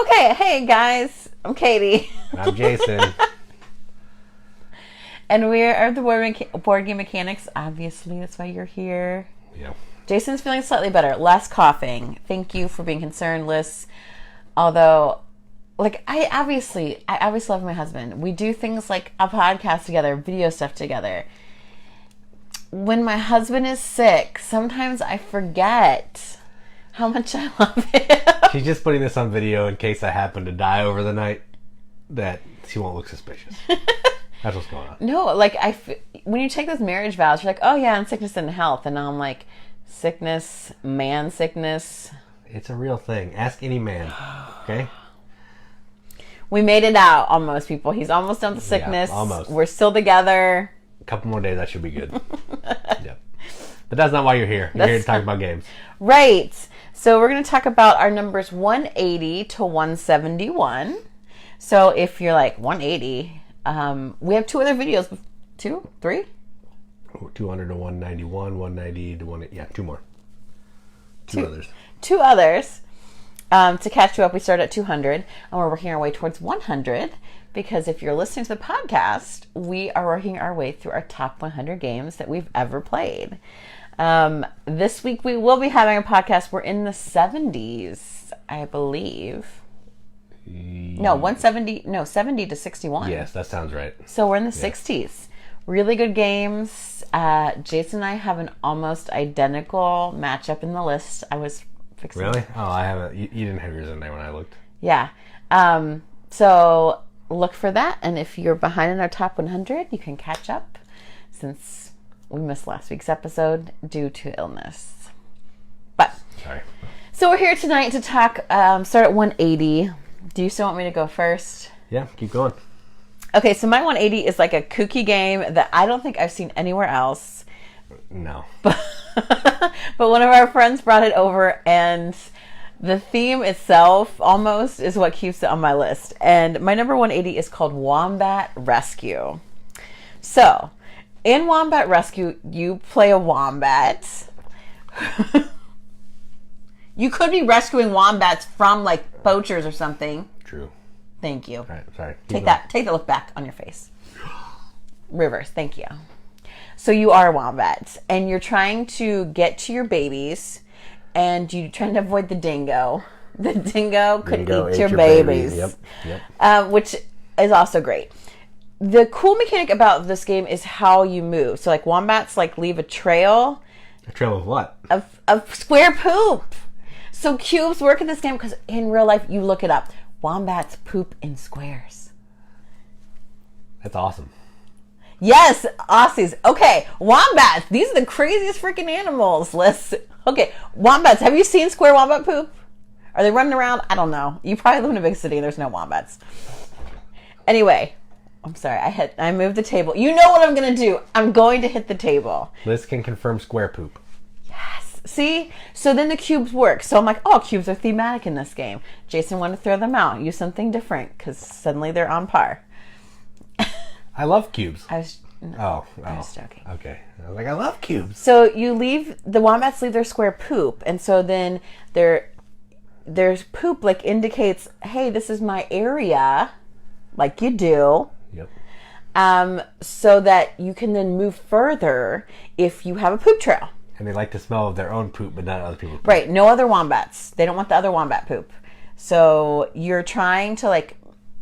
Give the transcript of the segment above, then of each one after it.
Okay, hey guys, I'm Katie. I'm Jason. And we are the board game mechanics. Obviously, that's why you're here. Yeah. Jason's feeling slightly better. Less coughing. Thank you for being concerned, Liz. Although, like, I obviously love my husband. We do things like a podcast together, video stuff together. When my husband is sick, sometimes I forget how much I love him. She's just putting this on video in case I happen to die over the night, that she won't look suspicious. That's what's going on. No, like, when you take those marriage vows, you're like, oh yeah, and sickness and health. And now I'm like, sickness, man sickness. It's a real thing. Ask any man. Okay? We made it out, almost, people. He's almost done with the sickness. Yeah, almost. We're still together. A couple more days, that should be good. Yep. But that's not why you're here. You're here to talk about games. Right. So we're going to talk about our numbers 180 to 171. So if you're like, 180, we have two other videos. 2? 3? 200 to 191, 190 to 1... Yeah, two more. Two others. Two others. To catch you up, we started at 200, and we're working our way towards 100, because if you're listening to the podcast, we are working our way through our top 100 games that we've ever played. This week we will be having a podcast. We're in the 70s, I believe. No, 70 to 61. Yes, that sounds right. So we're in the 60s. Really good games. Jason and I have an almost identical matchup in the list. I was fixing. Really? Oh, I haven't. You didn't have yours in there when I looked. Yeah. So look for that. And if you're behind in our top 100, you can catch up, since we missed last week's episode due to illness. But sorry. So we're here tonight to talk. Start at 180. Do you still want me to go first? Yeah, keep going. Okay, so my 180 is like a kooky game that I don't think I've seen anywhere else. No. But one of our friends brought it over, and the theme itself almost is what keeps it on my list. And my number 180 is called Wombat Rescue. So, in Wombat Rescue, you play a wombat. You could be rescuing wombats from, like, poachers or something. True. Thank you. All right, sorry. Take that look back on your face. Reverse, thank you. So you are a wombat, and you're trying to get to your babies, and you're trying to avoid the dingo. The dingo could eat your babies. Yep. Which is also great. The cool mechanic about this game is how you move. So, like, wombats, like, leave a trail. A trail of what? Of square poop. So cubes work in this game because in real life, you look it up. Wombats poop in squares. That's awesome. Yes, Aussies. Okay, wombats. These are the craziest freaking animals. Okay, wombats. Have you seen square wombat poop? Are they running around? I don't know. You probably live in a big city and there's no wombats. Anyway, I'm sorry. I moved the table. You know what I'm going to do. I'm going to hit the table. Liz can confirm square poop. Yes. See? So then the cubes work. So I'm like, oh, cubes are thematic in this game. Jason wanted to throw them out. Use something different because suddenly they're on par. I love cubes. I was joking. Okay. I was like, I love cubes. So the wombats leave their square poop. And so then there's poop, like, indicates, hey, this is my area, like you do. Yep. So that you can then move further if you have a poop trail. And they like the smell of their own poop, but not other people's poop. Right. No other wombats. They don't want the other wombat poop. So you're trying to, like,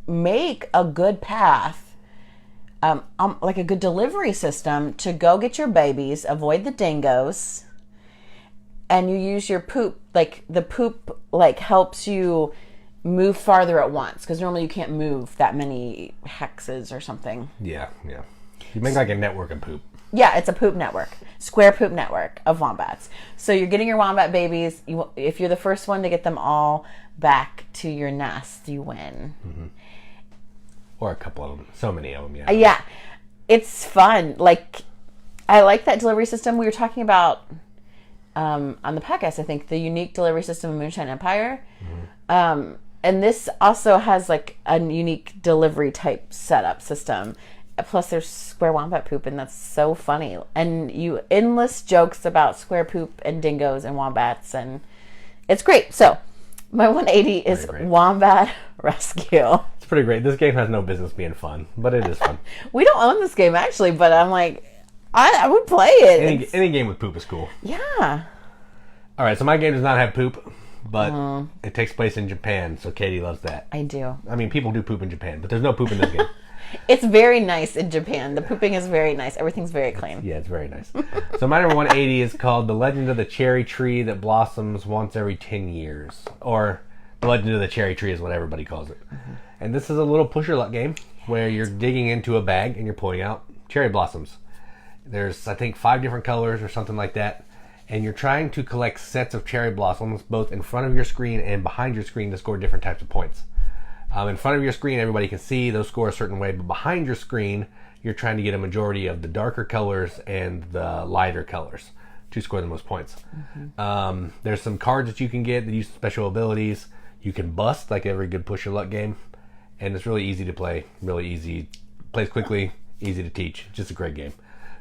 make a good path, like a good delivery system to go get your babies, avoid the dingoes, and you use your poop. Like, the poop, like, helps you move farther at once, because normally you can't move that many hexes or something. Yeah. You make like a network of poop. Yeah, it's a poop network. Square poop network of wombats. So you're getting your wombat babies. If you're the first one to get them all back to your nest, you win. Mm-hmm. Or a couple of them. So many of them, yeah. Yeah. It's fun. Like, I like that delivery system. We were talking about on the podcast, I think, the unique delivery system of Moonshine Empire. Mm-hmm. And this also has, like, a unique delivery type setup system. Plus, there's square wombat poop, and that's so funny. And endless jokes about square poop and dingoes and wombats, and it's great. So, My 180 is great. Wombat Rescue. It's pretty great. This game has no business being fun, but it is fun. We don't own this game, actually, but I'm like, I would play it. Any game with poop is cool. Yeah. All right, so my game does not have poop, but it takes place in Japan, so Katie loves that. I do. I mean, people do poop in Japan, but there's no poop in this game. It's very nice in Japan. The pooping is very nice. Everything's very clean. Yeah, it's very nice. So my number 180 is called The Legend of the Cherry Tree That Blossoms Once Every 10 Years. Or The Legend of the Cherry Tree is what everybody calls it. Mm-hmm. And this is a little push your luck game where you're digging into a bag and you're pulling out cherry blossoms. There's, I think, 5 different colors or something like that. And you're trying to collect sets of cherry blossoms both in front of your screen and behind your screen to score different types of points. In front of your screen, everybody can see those score a certain way, but behind your screen, you're trying to get a majority of the darker colors and the lighter colors to score the most points. Mm-hmm. There's some cards that you can get that use special abilities. You can bust, like every good push your luck game, and it's really easy to play, really easy, plays quickly, easy to teach. Just a great game.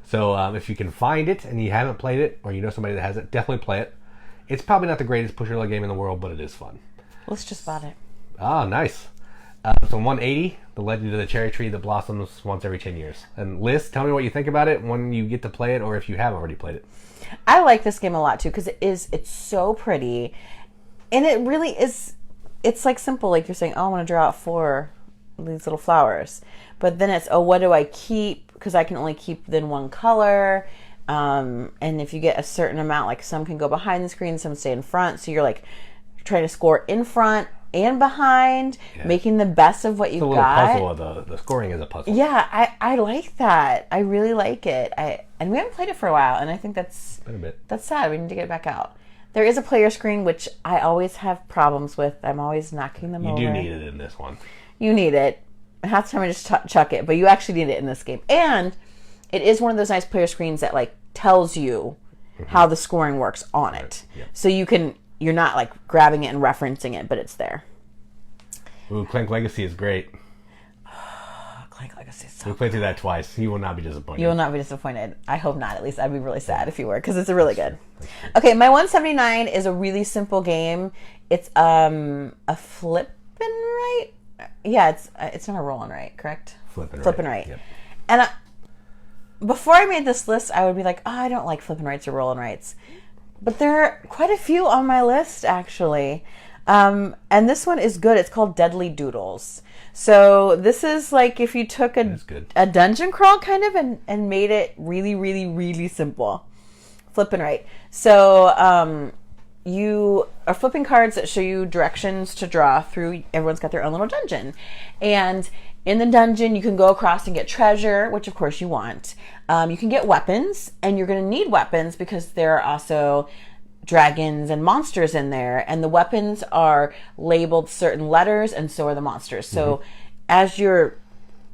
So if you can find it and you haven't played it, or you know somebody that has it, definitely play it. It's probably not the greatest push your luck game in the world, but it is fun. Let's just bought it. Ah, nice. So 180, The Legend of the Cherry Tree That Blossoms Once Every 10 Years. And Liz, tell me what you think about it when you get to play it, or if you have already played it. I like this game a lot too because it's so pretty, and it really is. It's like simple, like you're saying, oh, I want to draw out 4 these little flowers, but then it's, oh, what do I keep? Because I can only keep then one color, and if you get a certain amount, like some can go behind the screen, some stay in front, so you're like trying to score in front and behind, making the best of what you've got. It's a little puzzle. The scoring is a puzzle. Yeah, I like that. I really like it. And we haven't played it for a while, and I think that's Been a bit. That's sad. We need to get it back out. There is a player screen, which I always have problems with. I'm always knocking them over. You do need it in this one. You need it. Half the time I just chuck it, but you actually need it in this game. And it is one of those nice player screens that like tells you how the scoring works on it. Yep. So you're not like grabbing it and referencing it, but it's there. Ooh, Clank Legacy is great. Clank Legacy is so We played through that twice. You will not be disappointed. You will not be disappointed. I hope not, at least. I'd be really sad if you were, because it's really good. Okay, my 179 is a really simple game. It's a flip and right? Yeah, it's not a roll and right, correct? Flip and right. Yep. And before I made this list, I would be like, oh, I don't like flip and rights or roll and rights. But there are quite a few on my list, actually. And this one is good. It's called Deadly Doodles. So this is like if you took a dungeon crawl kind of and made it really, really, really simple. Flip and right. So you are flipping cards that show you directions to draw through. Everyone's got their own little dungeon. And in the dungeon, you can go across and get treasure, which of course you want. You can get weapons, and you're going to need weapons because there are also dragons and monsters in there, and the weapons are labeled certain letters, and so are the monsters. So as you're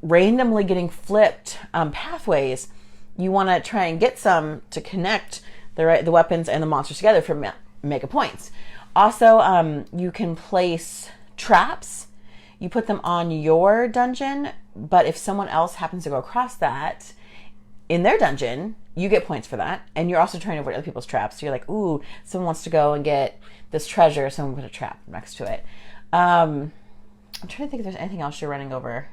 randomly getting flipped pathways, you want to try and get some to connect the weapons and the monsters together for mega points. Also, you can place traps. You put them on your dungeon, but if someone else happens to go across that in their dungeon, you get points for that. And you're also trying to avoid other people's traps. So you're like, ooh, someone wants to go and get this treasure, so I'm going to put a trap next to it. I'm trying to think if there's anything else you're running over.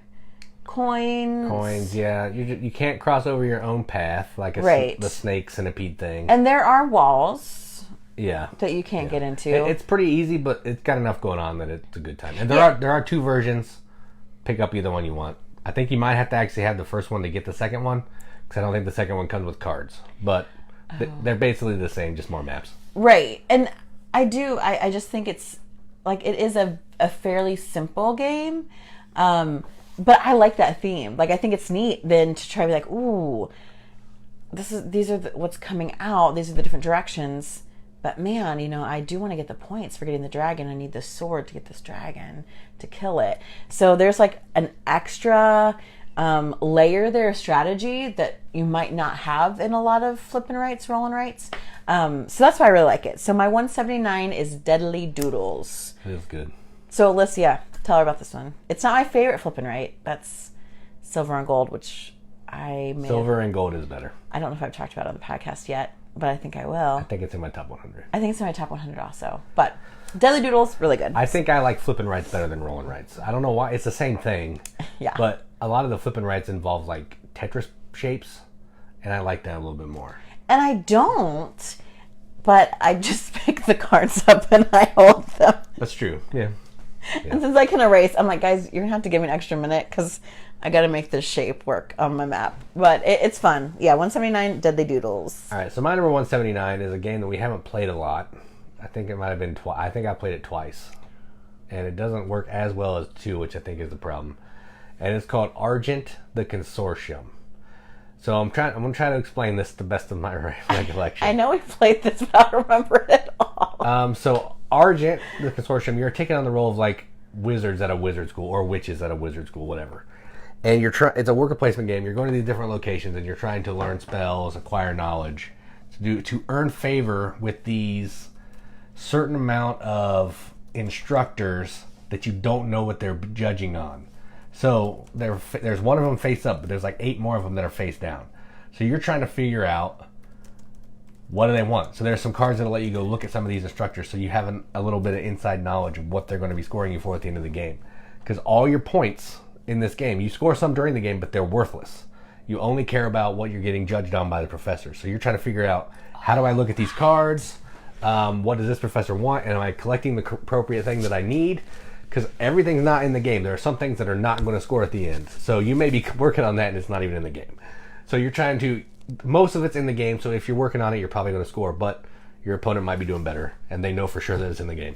Coins, yeah. You can't cross over your own path, like the snake centipede thing. And there are walls that you can't get into. It's pretty easy, but it's got enough going on that it's a good time. And there are 2 versions. Pick up either one you want. I think you might have to actually have the first one to get the second one, because I don't think the second one comes with cards. But they're basically the same, just more maps. Right. And I just think it's like it is a fairly simple game. But I like that theme. Like, I think it's neat then to try to be like, ooh, these are what's coming out. These are the different directions. But man, I do want to get the points for getting the dragon. I need this sword to get this dragon to kill it. So there's like an extra layer there of strategy that you might not have in a lot of flipping rights, rolling rights. So that's why I really like it. So my 179 is Deadly Doodles. It is good. So Alicia, tell her about this one. It's not my favorite flipping right. That's Silver and Gold, which Silver and Gold is better. I don't know if I've talked about it on the podcast yet, but I think I will. I think it's in my top 100. I think it's in my top 100 also. But Deadly Doodles, really good. I think I like flipping rights better than rolling rights. I don't know why. It's the same thing. Yeah. But a lot of the flipping rights involve like Tetris shapes, and I like that a little bit more. And I don't, but I just pick the cards up and I hold them. That's true. Yeah. And since I can erase, I'm like, guys, you're going to have to give me an extra minute because I got to make this shape work on my map. But it's fun. Yeah, 179, Deadly Doodles. All right, so my number 179 is a game that we haven't played a lot. I think it might have been I think I played it twice. And it doesn't work as well as 2, which I think is the problem. And it's called Argent the Consortium. So I'm going to try to explain this to the best of my recollection. I know we played this, but I don't remember it all. So Argent the Consortium, you're taking on the role of like wizards at a wizard school or witches at a wizard school, whatever. And it's a worker placement game. You're going to these different locations and you're trying to learn spells, acquire knowledge, to earn favor with these certain amount of instructors that you don't know what they're judging on. So there's one of them face up, but there's like 8 more of them that are face down. So you're trying to figure out what do they want. So there's some cards that'll let you go look at some of these instructors so you have a little bit of inside knowledge of what they're going to be scoring you for at the end of the game. Because all your points in this game, you score some during the game, but they're worthless. You only care about what you're getting judged on by the professor. So you're trying to figure out, how do I look at these cards? What does this professor want? And am I collecting the appropriate thing that I need? Because everything's not in the game. There are some things that are not going to score at the end. So you may be working on that and it's not even in the game. So you're trying to, most of it's in the game. So if you're working on it, you're probably going to score. But your opponent might be doing better. And they know for sure that it's in the game.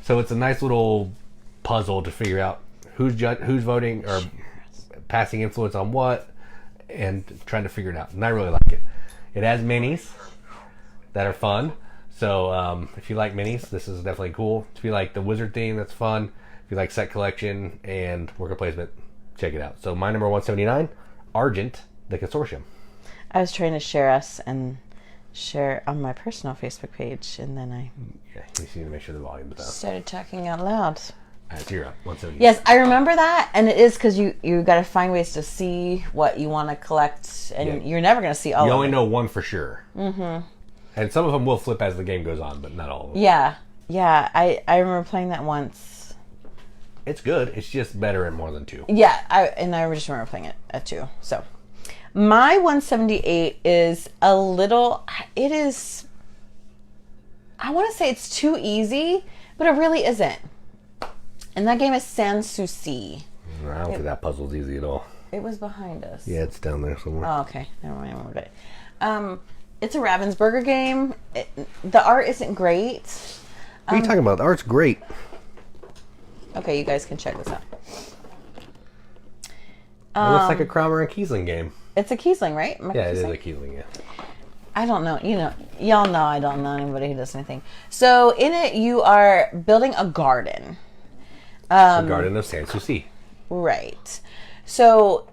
So it's a nice little puzzle to figure out who's voting or passing influence on what. And trying to figure it out. And I really like it. It has minis that are fun. So if you like minis, this is definitely cool. If you like the wizard theme, that's fun. If you like set collection and worker placement, check it out. So my number 179, Argent the Consortium. I was trying to share us and share on my personal Facebook page, and then I you need to make sure the volume's down. started talking out loud. All right, so you're up. 179. Yes, I remember that, and it is because you got to find ways to see what you want to collect, and you're never going to see all of it. You only know one for sure. Mm-hmm. And some of them will flip as the game goes on, but not all of them. Yeah. I remember playing that once. It's good. It's just better in more than 2. Yeah, I just remember playing it at 2. So, my 178 is I want to say it's too easy, but it really isn't. And that game is Sansouci. I don't think that puzzle's easy at all. It was behind us. Yeah, it's down there somewhere. Oh, okay. Never mind. We'll get it. It's a Ravensburger game. The art isn't great. What are you talking about? The art's great. Okay, you guys can check this out. It looks like a Cromer and Kiesling game. It's a Kiesling, right? Yeah, it is a Kiesling, yeah. I don't know. Y'all know I don't know anybody who does anything. So in it, you are building a garden. The Garden of Sansouci. Right. So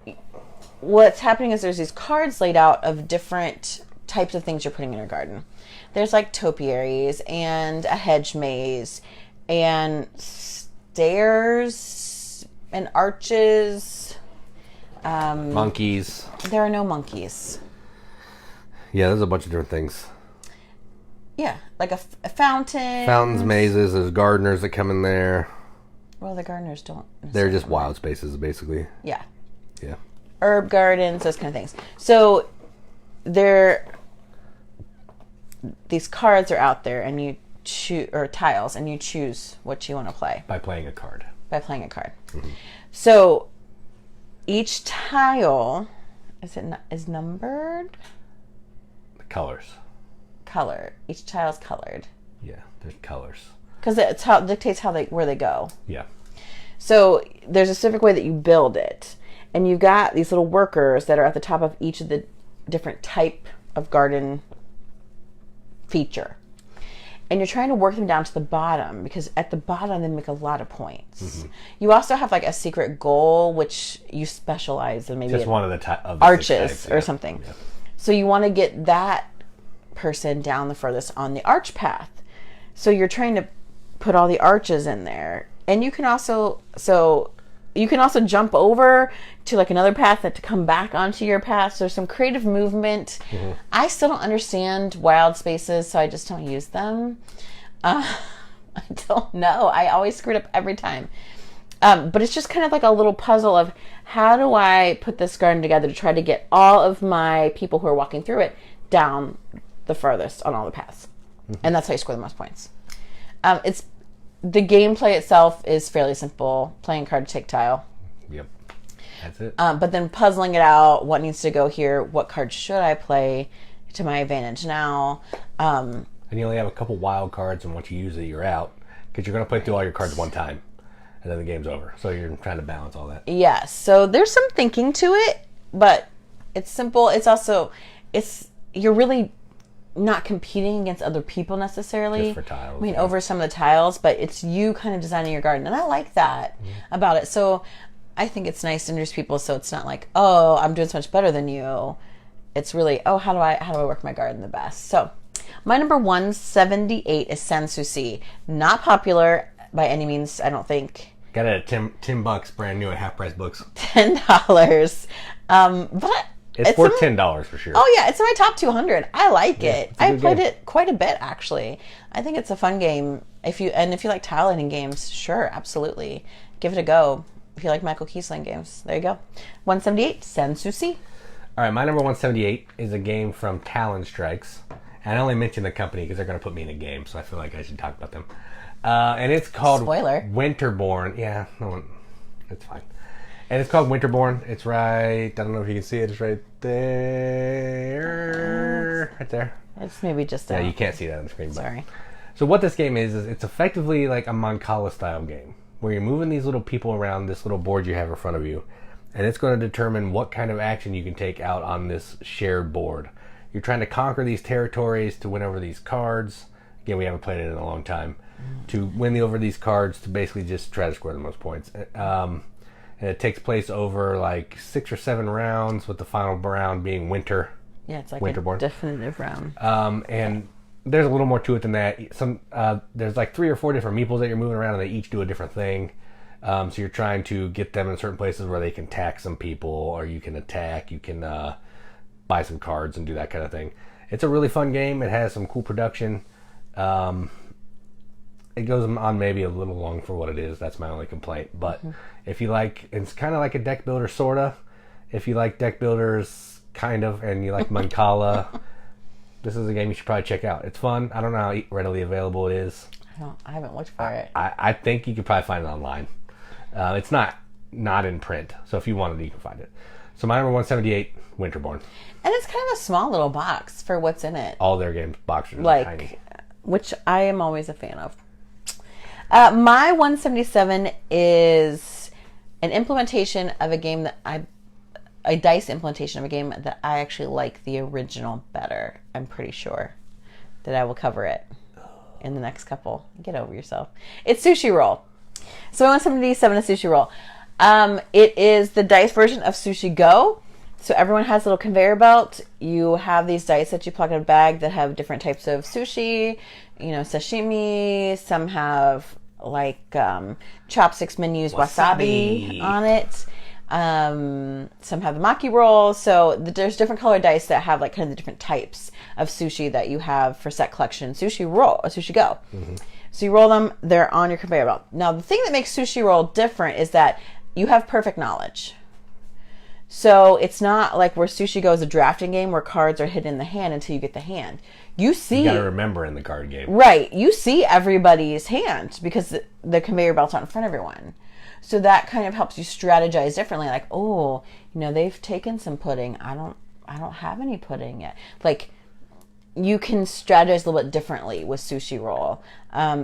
what's happening is there's these cards laid out of different types of things you're putting in your garden. There's like topiaries and a hedge maze and stairs and arches. Monkeys. There are no monkeys. Yeah, there's a bunch of different things. Yeah, like a fountain. Fountains, mazes, there's gardeners that come in there. Well, the gardeners don't. They're just wild spaces, basically. Yeah. Yeah. Herb gardens, those kind of things. So these cards are out there, and you choose, or tiles, and you choose what you want to play By playing a card. Mm-hmm. So each tile is numbered. The colors. Color. Each tile's colored. Yeah, there's colors. Because it dictates where they go. Yeah. So there's a specific way that you build it. And you've got these little workers that are at the top of each of the different type of garden feature. And you're trying to work them down to the bottom, because at the bottom they make a lot of points. Mm-hmm. You also have like a secret goal, which you specialize in, maybe just one of the arches or something. Yeah. So you want to get that person down the furthest on the arch path. So you're trying to put all the arches in there, and you can also jump over to like another path to come back onto your path. So there's some creative movement. Mm-hmm. I still don't understand wild spaces, so I just don't use them. I don't know. I always screw it up every time. But it's just kind of like a little puzzle of how do I put this garden together to try to get all of my people who are walking through it down the farthest on all the paths. Mm-hmm. And that's how you score the most points. It's the gameplay itself is fairly simple. Playing card to take tile. Yep. That's it. But then puzzling it out, what needs to go here, what card should I play to my advantage now. And you only have a couple wild cards, and once you use it, you're out. Because you're going to play through all your cards one time. And then the game's over. So you're trying to balance all that. Yes. So there's some thinking to it, but it's simple. It's also, you're really not competing against other people necessarily. Just for tiles. I mean, over some of the tiles, but it's you kind of designing your garden. And I like that about it. So I think it's nice to introduce people so it's not like, oh, I'm doing so much better than you. It's really, oh, how do I work my garden the best? So my number 178 is Sansouci. Not popular by any means, I don't think. Got it at $10, brand new at half price books. $10. But it's worth $10 for sure. Oh yeah, it's in my top 200. I like it. I played it quite a bit actually. I think it's a fun game. If you like tile laying games, sure, absolutely, give it a go. If you like Michael Kiesling games, there you go. 178, Sansouci. All right, my number 178 is a game from Talon Strikes. And I only mention the company because they're going to put me in a game, so I feel like I should talk about them. And it's called Winterborne. Yeah, no one, it's fine. And it's called Winterborne. It's right, I don't know if you can see it. It's right there. Right there. It's maybe just yeah, you can't see that on the screen. Sorry. So what this game is it's effectively like a Mancala style game where you're moving these little people around this little board you have in front of you. And it's going to determine what kind of action you can take out on this shared board. You're trying to conquer these territories to win over these cards. Again, we haven't played it in a long time. To win over these cards to basically just try to score the most points. And it takes place over like 6 or 7 rounds, with the final round being winter. Yeah, it's like Winterborne. a definitive round. And there's a little more to it than that. There's like 3 or 4 different meeples that you're moving around, and they each do a different thing. So you're trying to get them in certain places where they can tax some people, or you can attack, you can buy some cards and do that kind of thing. It's a really fun game. It has some cool production. It goes on maybe a little long for what it is. That's my only complaint. But if you like, it's kind of like a deck builder, sort of. If you like deck builders, kind of, and you like Mancala, this is a game you should probably check out. It's fun. I don't know how readily available it is. I haven't looked for it. I think you could probably find it online. It's not in print, so if you wanted it, you can find it. So my number 178, Winterborne. And it's kind of a small little box for what's in it. All their games boxes are tiny. Which I am always a fan of. My 177 is an implementation of a game that a dice implementation of a game that I actually like the original better. I'm pretty sure that I will cover it in the next couple. Get over yourself. It's Sushi Roll. So 177 is Sushi Roll. It is the dice version of Sushi Go. So everyone has a little conveyor belt. You have these dice that you plug in a bag that have different types of sushi, sashimi. Some have like chopsticks menus, wasabi on it. Some have the maki roll. So there's different colored dice that have like kind of the different types of sushi that you have for set collection. Sushi Go. Mm-hmm. So you roll them, they're on your conveyor belt. Now the thing that makes Sushi Roll different is that you have perfect knowledge. So it's not like where Sushi Go is a drafting game where cards are hidden in the hand until you get the hand. You gotta remember in the card game. Right. You see everybody's hand because the conveyor belt's out in front of everyone. So that kind of helps you strategize differently. Like, oh, they've taken some pudding. I don't have any pudding yet. Like, you can strategize a little bit differently with Sushi Roll.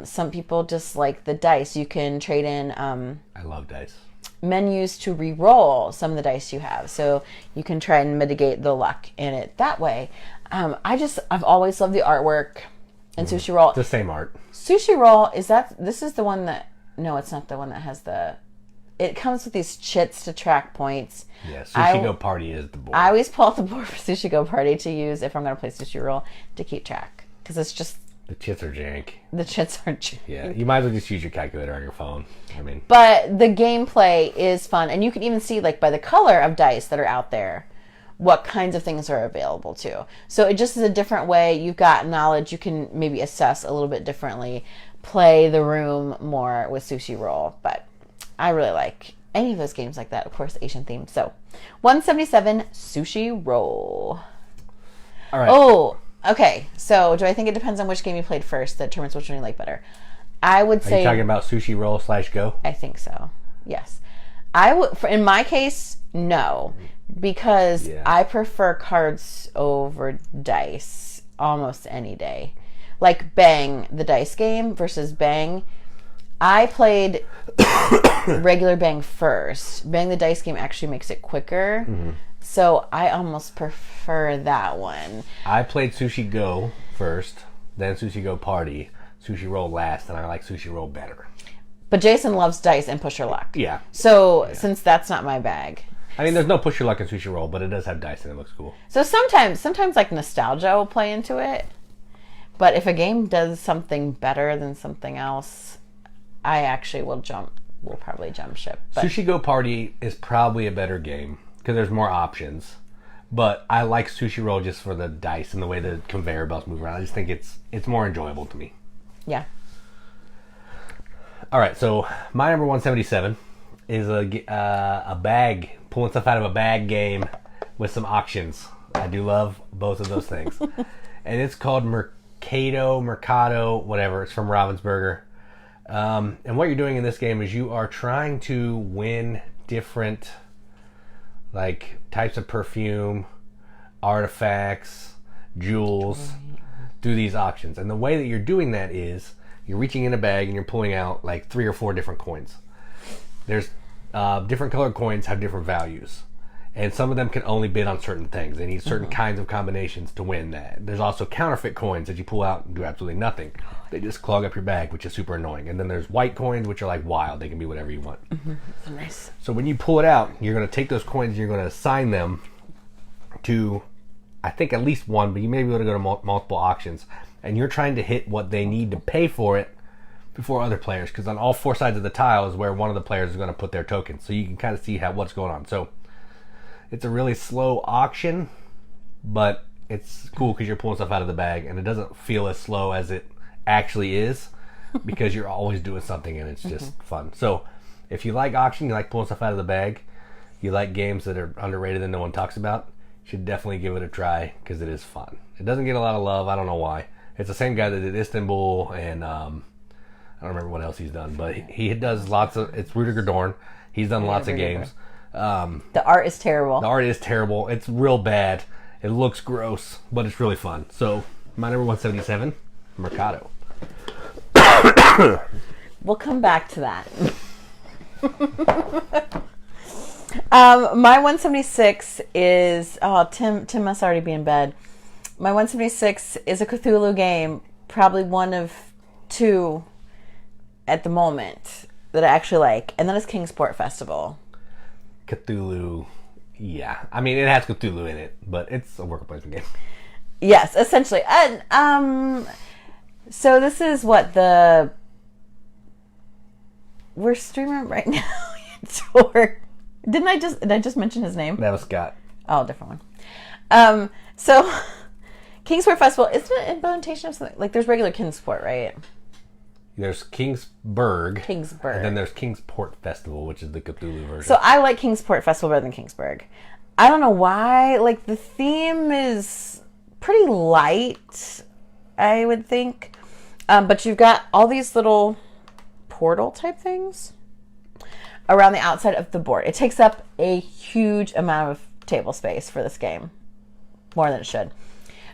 Some people just like the dice. You can trade in. I love dice. Menus to re-roll some of the dice you have, so you can try and mitigate the luck in it that way. I've always loved the artwork in Sushi Roll. The same art. Sushi Roll this is the one that, no, it's not the one that has it comes with these chits to track points. Yeah, Sushi Go Party is the board. I always pull out the board for Sushi Go Party to use if I'm going to play Sushi Roll to keep track, because it's just the chits are jank. Yeah, you might as well just use your calculator on your phone. But the gameplay is fun, and you can even see, like, by the color of dice that are out there, what kinds of things are available too. So it just is a different way. You've got knowledge you can maybe assess a little bit differently play the room more with Sushi Roll, but I really like any of those games like that. Of course, Asian themed. So 177 Sushi Roll. All right. Oh, okay. So do I think it depends on which game you played first that determines which one you like better? I would say... Are you talking about Sushi Roll / Go? I think so. Yes. I would. In my case, no, because I prefer cards over dice almost any day. Like Bang, the dice game versus Bang. I played regular Bang first. Bang, the dice game, actually makes it quicker. Mm-hmm. So I almost prefer that one. I played Sushi Go first, then Sushi Go Party, Sushi Roll last, and I like Sushi Roll better. But Jason loves dice and push your luck. Yeah. So since that's not my bag. I mean, there's no push your luck in Sushi Roll, but it does have dice and it looks cool. So sometimes like nostalgia will play into it. But if a game does something better than something else, I actually will probably jump ship. But Sushi Go Party is probably a better game because there's more options. But I like Sushi Roll just for the dice and the way the conveyor belts move around. I just think it's more enjoyable to me. Yeah. All right, so my number 177 is a bag, pulling stuff out of a bag game with some auctions. I do love both of those things. And it's called Mercato, whatever. It's from Ravensburger. And what you're doing in this game is you are trying to win different like types of perfume, artifacts, jewels through these auctions. And the way that you're doing that is you're reaching in a bag and you're pulling out like 3 or 4 different coins. There's different colored coins have different values. And some of them can only bid on certain things. They need certain kinds of combinations to win that. There's also counterfeit coins that you pull out and do absolutely nothing. They just clog up your bag, which is super annoying. And then there's white coins, which are like wild. They can be whatever you want. So nice. So when you pull it out, you're going to take those coins and you're going to assign them to, I think, at least one, but you may be able to go to multiple auctions. And you're trying to hit what they need to pay for it before other players. Because on all 4 sides of the tile is where one of the players is going to put their tokens. So you can kind of see what's going on. So it's a really slow auction, but it's cool because you're pulling stuff out of the bag, and it doesn't feel as slow as it actually is because you're always doing something, and it's just fun. So if you like auction, you like pulling stuff out of the bag, you like games that are underrated and no one talks about, you should definitely give it a try because it is fun. It doesn't get a lot of love. I don't know why. It's the same guy that did Istanbul, and I don't remember what else he's done, but he does lots of... It's Rudiger Dorn. He's done lots of games. The art is terrible. The art is terrible. It's real bad. It looks gross, but it's really fun. So, my number 177, Mercado. We'll come back to that. My 176 is... Oh, Tim must already be in bed. My 176 is a Cthulhu game. Probably one of 2 at the moment that I actually like. And that is Kingsport Festival. Cthulhu, yeah. I mean, it has Cthulhu in it, but it's a worker placement game. Yes, essentially. And so this is what we're streaming right now. Did I just mention his name? That was Scott. Oh, different one. So Kingsport Festival, isn't it implementation of something? Like there's regular Kingsport, right? There's Kingsburg. Kingsburg. And then there's Kingsport Festival, which is the Cthulhu version. So I like Kingsport Festival better than Kingsburg. I don't know why. Like the theme is pretty light, I would think. But you've got all these little portal type things around the outside of the board. It takes up a huge amount of table space for this game. More than it should.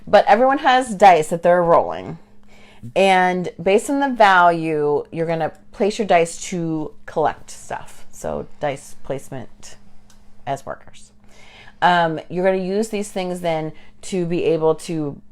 But everyone has dice that they're rolling. And based on the value, you're going to place your dice to collect stuff. So dice placement as workers. You're going to use these things then to be able to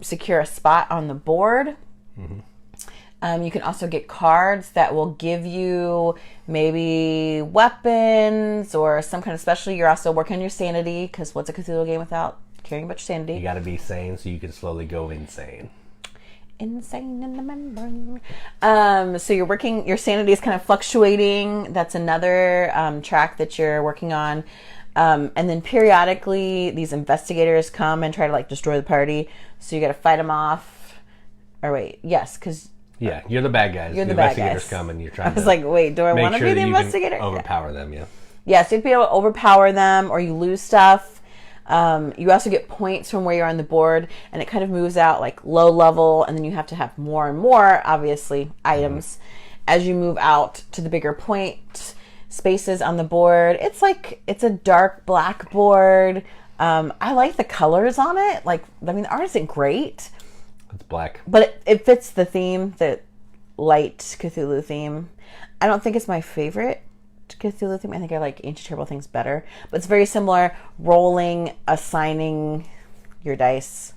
secure a spot on the board. Mm-hmm. You can also get cards that will give you maybe weapons or some kind of specialty. You're also working on your sanity, because what's a Cthulhu game without caring about your sanity? You got to be sane so you can slowly go insane. Insane in the membrane. So you're working, your sanity is kind of fluctuating. That's another track that you're working on. And then periodically these investigators come and try to like destroy the party. So you got to fight them off. Or wait, yes, because Yeah, you're the bad guys. You're the the bad investigators guys. come and you're trying I was to like, wait, do I make want to sure be that the you can investigator? overpower them, yeah. Yeah, so you have to be able to overpower them, or you lose stuff. You also get points from where you're on the board, and it kind of moves out like low level, and then you have to have more and more, obviously, items as you move out to the bigger point spaces on the board. It's a dark black board. I like the colors on it. Like, I mean, the art isn't great. It's black. But it fits the theme, the light Cthulhu theme. I don't think it's my favorite Cthulhu theme. I think I like Ancient Terrible Things better. But it's very similar. Rolling, assigning your dice.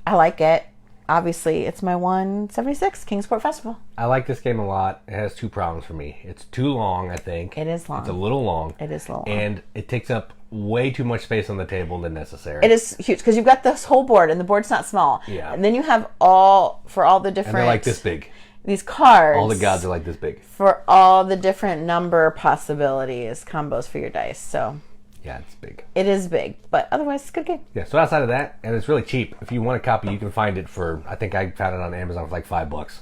I like it. Obviously, it's my 176 Kingsport Festival. I like this game a lot. It has 2 problems for me. It's too long, I think. It is long. It's a little long. It is long. And it takes up way too much space on the table than necessary. It is huge because you've got this whole board, and the board's not small. Yeah. And then you have all the different... And they're like this big. These cards. All the gods are like this big. For all the different number possibilities, combos for your dice. So... Yeah, it's big. It is big, but otherwise it's a good game. Yeah, so outside of that, and it's really cheap. If you want a copy, you can find it for, I think I found it on Amazon for like $5.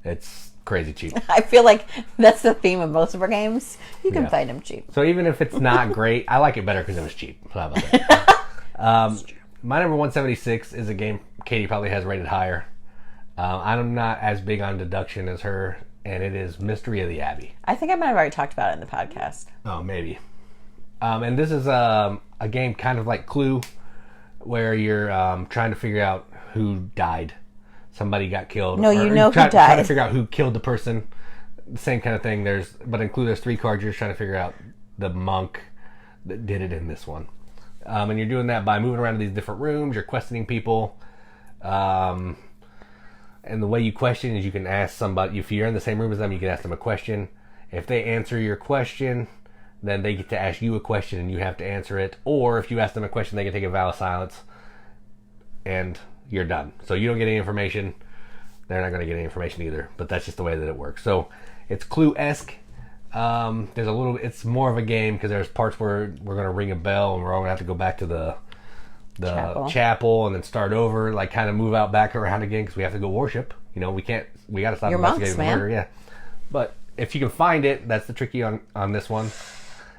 It's crazy cheap. I feel like that's the theme of most of our games. You can find them cheap. So even if it's not great, I like it better because it was cheap. So how about that? My number 176 is a game Katie probably has rated higher. I'm not as big on deduction as her, and it is Mystery of the Abbey. I think I might have already talked about it in the podcast. Oh, maybe. And this is a game kind of like Clue, where you're trying to figure out who died. Somebody got killed. No, you know who died. Trying to figure out who killed the person. The same kind of thing. But in Clue, there's 3 cards. You're trying to figure out the monk that did it in this one. And you're doing that by moving around to these different rooms. You're questioning people. And the way you question is you can ask somebody, if you're in the same room as them, you can ask them a question. If they answer your question, then they get to ask you a question and you have to answer it. Or if you ask them a question, they can take a vow of silence and you're done. So you don't get any information. They're not going to get any information either. But that's just the way that it works. So it's Clue-esque. It's more of a game because there's parts where we're going to ring a bell and we're all going to have to go back to the chapel and then start over, like kind of move out back around again because we have to go worship. We got to stop investigating the murder. Yeah. But if you can find it, that's the tricky on this one.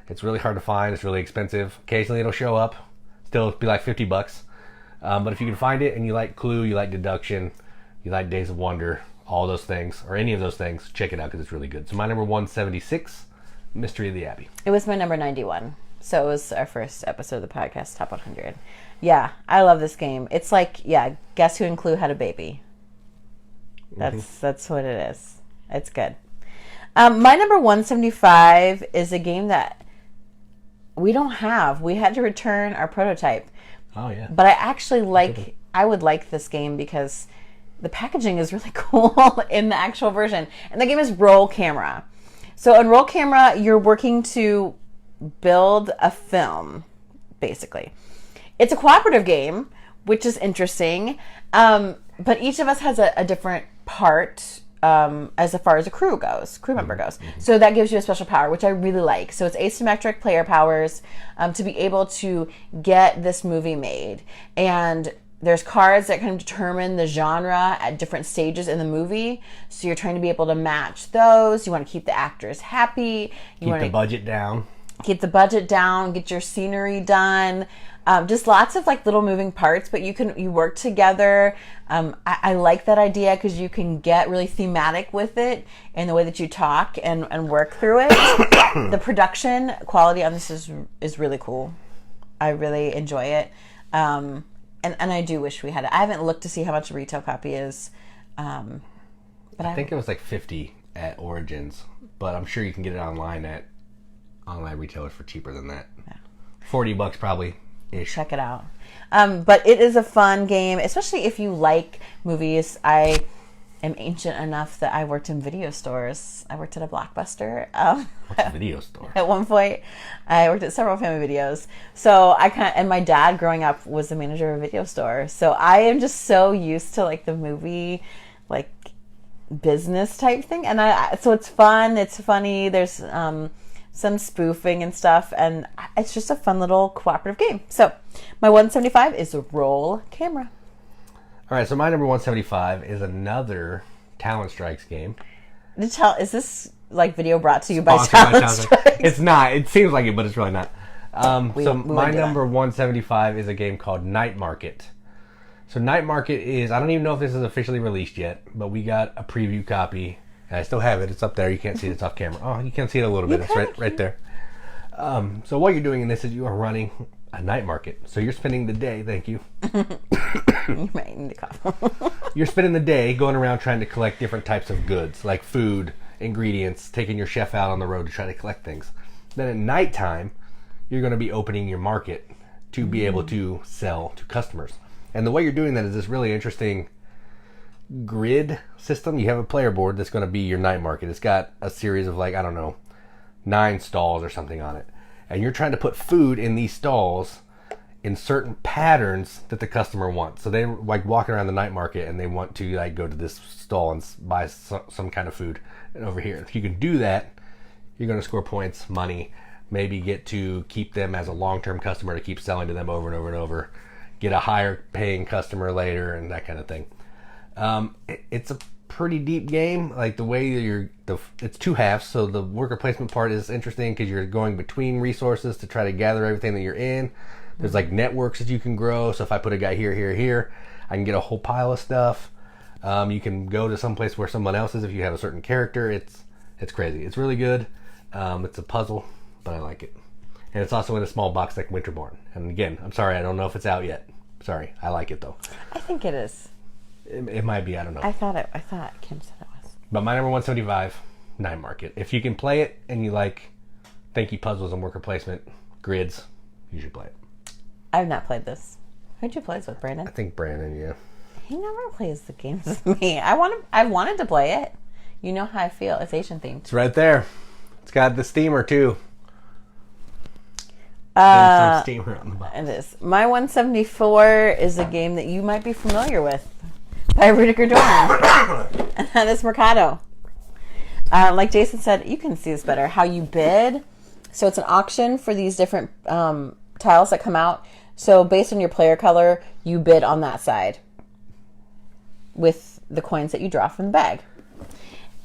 It's really hard to find. It's really expensive. Occasionally it'll show up. Still be like $50. But if you can find it and you like Clue, you like deduction, you like Days of Wonder, all those things, or any of those things, check it out because it's really good. So my number 176, Mystery of the Abbey. It was my number 91. So it was our first episode of the podcast, Top 100. Yeah, I love this game. It's like, Guess Who and Clue had a baby. That's what it is. It's good. My number 175 is a game that we don't have. We had to return our prototype. Oh, yeah. But I actually I would like this game because the packaging is really cool in the actual version. And the game is Roll Camera. So in Roll Camera, you're working to build a film, basically. It's a cooperative game, which is interesting. But each of us has a different part as far as a crew member goes. So that gives you a special power, which I really like. So it's asymmetric player powers to be able to get this movie made. And there's cards that kind of determine the genre at different stages in the movie. So you're trying to be able to match those. You want to keep the actors happy. Keep the budget down. Keep the budget down. Get your scenery done. Just lots of like little moving parts, but you work together. I like that idea because you can get really thematic with it in the way that you talk and work through it. The production quality on this is really cool. I really enjoy it. And I do wish we had it. I haven't looked to see how much a retail copy is. But I think it was like $50 at Origins, but I'm sure you can get it online at online retailers for cheaper than that. Yeah. $40 probably. Ish. Check it out. But it is a fun game, especially if you like movies. I am ancient enough that I worked in video stores. I worked at a Blockbuster. What's a video store? At one point, I worked at several family videos. So and my dad growing up was the manager of a video store. So I am just so used to like the movie, like business type thing. And so it's fun. It's funny. There's some spoofing and stuff, and it's just a fun little cooperative game. So my 175 is Roll Camera. All right, so my number 175 is another Talent Strikes game. Is this like video brought to you by Sponsored by Talent Talent Strikes. Strikes? It's not. It seems like it, but it's really not. We My number 175 is a game called Night Market. So Night Market is, I don't even know if this is officially released yet, but we got a preview copy. And I still have it. It's up there. You can't see it. It's off camera. Oh, you can see it a little bit. It's right there. So what you're doing in this is you are running a night market. So you're spending the day, thank you. You might need to cough. You're spending the day going around trying to collect different types of goods, like food, ingredients, taking your chef out on the road to try to collect things. Then at nighttime, you're going to be opening your market to be able to sell to customers. And the way you're doing that is this really interesting grid system. You have a player board that's going to be your night market. It's got a series of 9 stalls or something on it. And you're trying to put food in these stalls in certain patterns that the customer wants. So they're walking around the night market and they want to go to this stall and buy some kind of food. And over here, if you can do that, you're going to score points, money, maybe get to keep them as a long-term customer to keep selling to them over and over and over, get a higher paying customer later, and that kind of thing. It's a pretty deep game. Like the way it's 2 halves, so the worker placement part is interesting because you're going between resources to try to gather everything that you're in. There's networks that you can grow. So if I put a guy here, I can get a whole pile of stuff. You can go to some place where someone else is if you have a certain character. It's crazy. It's really good. It's a puzzle, but I like it. And it's also in a small box like Winterborne. And again, I'm sorry, I don't know if it's out yet. Sorry, I like it though. I think it is. It might be, I don't know. I thought Kim said it was. But my number 175, Night Market. If you can play it and you like thanky puzzles and worker placement, grids, you should play it. I've not played this. Who'd you play this with, Brandon? I think Brandon, yeah. He never plays the games with me. I wanted to play it. You know how I feel. It's Asian themed. It's right there. It's got the steamer too. Some steamer on the bottom. It is. My 174 is a game that you might be familiar with by Rudiger Dorn. And that is Mercado. Like Jason said, you can see this better. How you bid. So it's an auction for these different tiles that come out. So based on your player color, you bid on that side with the coins that you draw from the bag.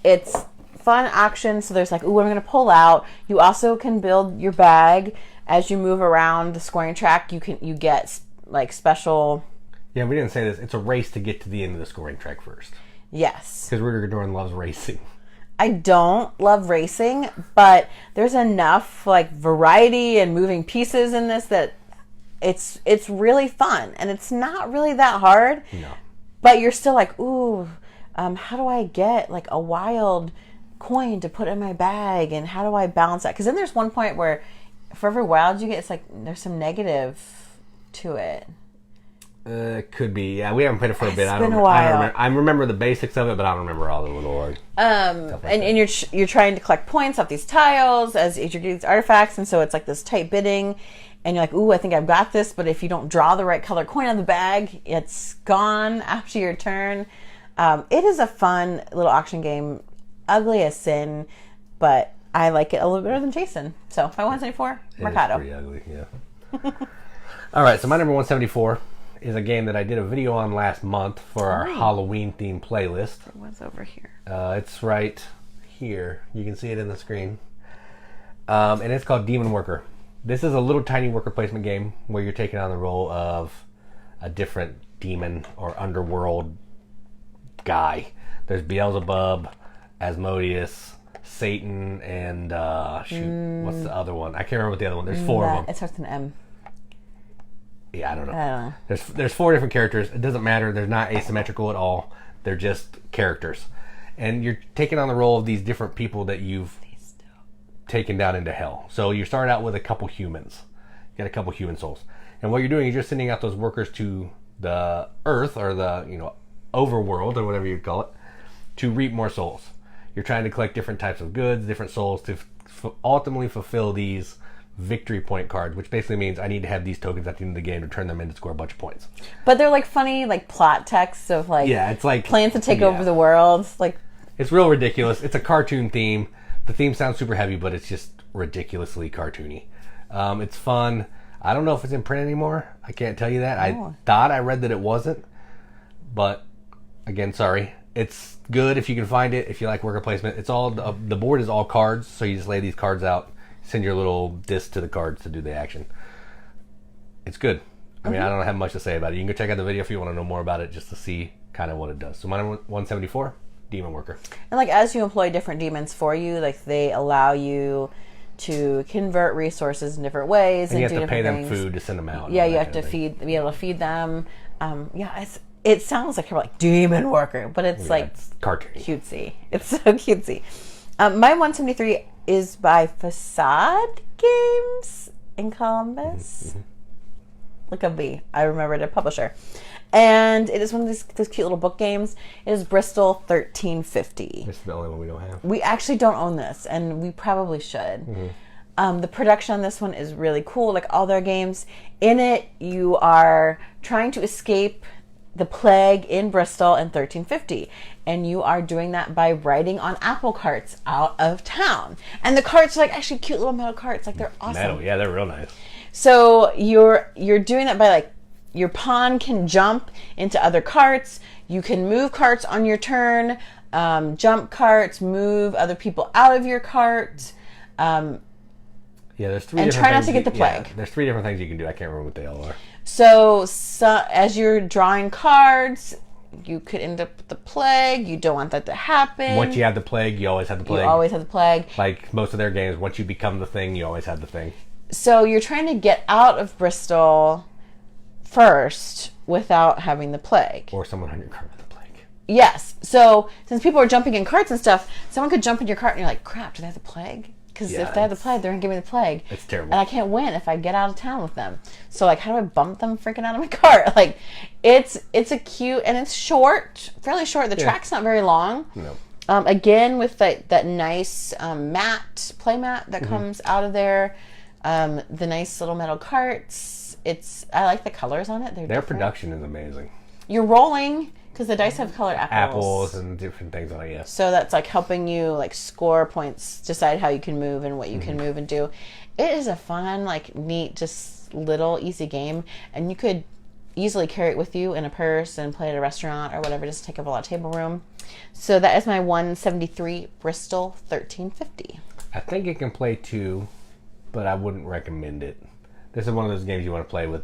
It's fun auction. So there's ooh, what I'm going to pull out. You also can build your bag as you move around the scoring track. You get special. Yeah, we didn't say this. It's a race to get to the end of the scoring track first. Yes. Because Rudiger Dorn loves racing. I don't love racing, but there's enough variety and moving pieces in this that it's really fun, and it's not really that hard. No. But you're still ooh, how do I get a wild coin to put in my bag, and how do I balance that? Because then there's one point where for every wild you get, it's there's some negative to it. Could be. Yeah, we haven't played it for a bit. It's been a while. I remember the basics of it, but I don't remember all the little and you're trying to collect points off these tiles as you get these artifacts, and so it's this tight bidding, and you're ooh, I think I've got this, but if you don't draw the right color coin on the bag, it's gone after your turn. It is a fun little auction game, ugly as sin, but I like it a little better than Jason. So my 174, Mercado. It's pretty ugly, yeah. All right, so my number 174 is a game that I did a video on last month for our Halloween themed playlist. What's over here? It's right here. You can see it in the screen. And it's called Demon Worker. This is a little tiny worker placement game where you're taking on the role of a different demon or underworld guy. There's Beelzebub, Asmodeus, Satan, and what's the other one? I can't remember what the other one. There's 4 of them. It starts with an M. Yeah, I don't know. There's 4 different characters. It doesn't matter. They're not asymmetrical at all. They're just characters. And you're taking on the role of these different people that you've taken down into hell. So you start out with a couple humans. You got a couple human souls. And what you're doing is you're sending out those workers to the earth, or the overworld, or whatever you'd call it, to reap more souls. You're trying to collect different types of goods, different souls, to ultimately fulfill these victory point cards, which basically means I need to have these tokens at the end of the game to turn them in to score a bunch of points. But they're funny plot texts of it's plans to take over the world. It's real ridiculous. It's a cartoon theme. The theme sounds super heavy, but it's just ridiculously cartoony. It's fun. I don't know if it's in print anymore. I can't tell you that. I thought I read that it wasn't, but again, sorry. It's good if you can find it. If you like worker placement, it's all the board is all cards, so you just lay these cards out, send your little disc to the cards to do the action. It's good. I mean, I don't have much to say about it. You can go check out the video if you want to know more about it, just to see kind of what it does. So mine 174, demon worker. And like as you employ different demons for you, like they allow you to convert resources in different ways, and you do have to pay different them things. food to send them out. Yeah, you have to be able to feed them. It sounds like you're like demon worker, but it's it's cartoony. Cutesy. It's so cutesy. My 173 is by Facade Games in Columbus. Mm-hmm. Look up B. I remember the publisher. And it is one of these cute little book games. It is Bristol 1350. This is the only one we don't have. We actually don't own this, and we probably should. Mm-hmm. The production on this one is really cool, like all their games. In it, you are trying to escape the plague in Bristol in 1350. And you are doing that by riding on apple carts out of town. And the carts are like actually cute little metal carts. Like they're awesome. Metal, yeah, they're real nice. So you're doing that by like your pawn can jump into other carts. You can move carts on your turn, jump carts, move other people out of your cart. Yeah, there's three. And different try not things to get the plague. Yeah, there's 3 different things you can do. I can't remember what they all are. So as you're drawing cards, you could end up with the plague. You don't want that to happen. Once you have the plague, you always have the plague. You always have the plague. Like most of their games, once you become the thing, you always have the thing. So you're trying to get out of Bristol first without having the plague. Or someone on your cart with the plague. Yes. So since people are jumping in carts and stuff, someone could jump in your cart and you're like, crap, do they have the plague? Because if they have the plague, they're going to give me the plague. It's terrible. And I can't win if I get out of town with them. So like, how do I bump them freaking out of my cart? Like, it's a cute, and it's short, fairly short. The track's not very long. No. Again, with that nice play mat that comes out of there. The nice little metal carts. I like the colors on it. Their different. Production is amazing. You're rolling because the dice have colored Apples and different things on it, yeah. So that's like helping you like score points, decide how you can move and what you can move and do. It is a fun, like neat, just little easy game, and you could easily carry it with you in a purse and play at a restaurant or whatever. Just take up a lot of table room. So that is my 173 Bristol 1350. I think it can play 2, but I wouldn't recommend it. This is one of those games you want to play with.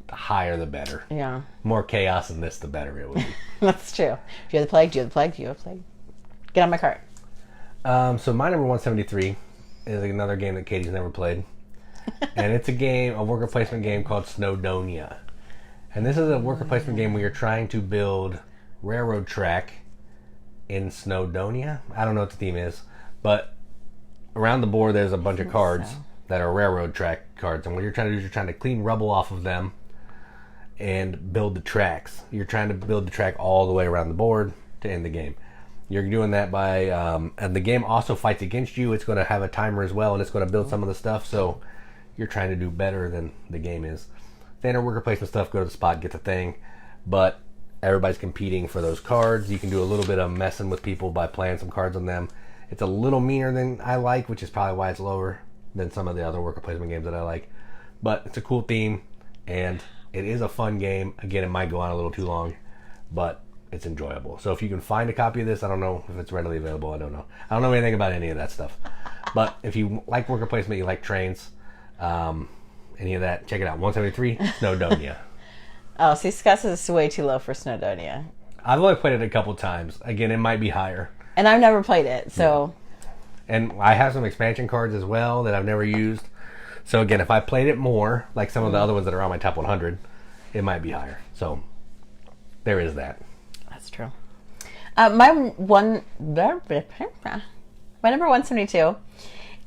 The higher the better. Yeah. More chaos than this, the better it would be. That's true. Do you have the plague? Do you have the plague? Do you have the plague? Get on my cart. So my number 173 is another game that Katie's never played. And it's a worker placement game called Snowdonia. And this is a worker placement game where you're trying to build railroad track in Snowdonia. I don't know what the theme is, but around the board there's a bunch of cards that are railroad track cards. And what you're trying to do is you're trying to clean rubble off of them and build the tracks. You're trying to build the track all the way around the board to end the game. You're doing that by, and the game also fights against you. It's going to have a timer as well, and it's going to build some of the stuff, so you're trying to do better than the game is. Standard worker placement stuff, go to the spot, get the thing, but everybody's competing for those cards. You can do a little bit of messing with people by playing some cards on them. It's a little meaner than I like, which is probably why it's lower than some of the other worker placement games that I like. But it's a cool theme, and it is a fun game. Again, it might go on a little too long, but it's enjoyable. So if you can find a copy of this, I don't know if it's readily available. I don't know. I don't know anything about any of that stuff. But if you like worker placement, you like trains, any of that, check it out. 173, Snowdonia. Oh, see, Scott says it's way too low for Snowdonia. I've only played it a couple times. Again, it might be higher. And I've never played it, so... Yeah. And I have some expansion cards as well that I've never used. So again, if I played it more, like some of the other ones that are on my top 100, it might be higher. So there is that. That's true. My number 172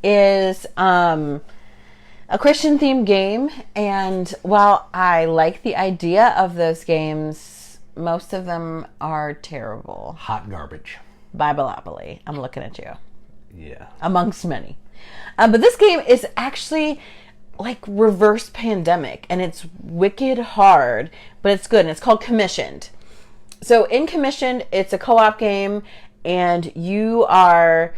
is a Christian themed game, and while I like the idea of those games, most of them are terrible. Hot garbage. Bibleopoly. I'm looking at you. Yeah. Amongst many. But this game is actually like reverse pandemic, and it's wicked hard, but it's good, and it's called Commissioned. So in Commissioned, it's a co-op game, and you are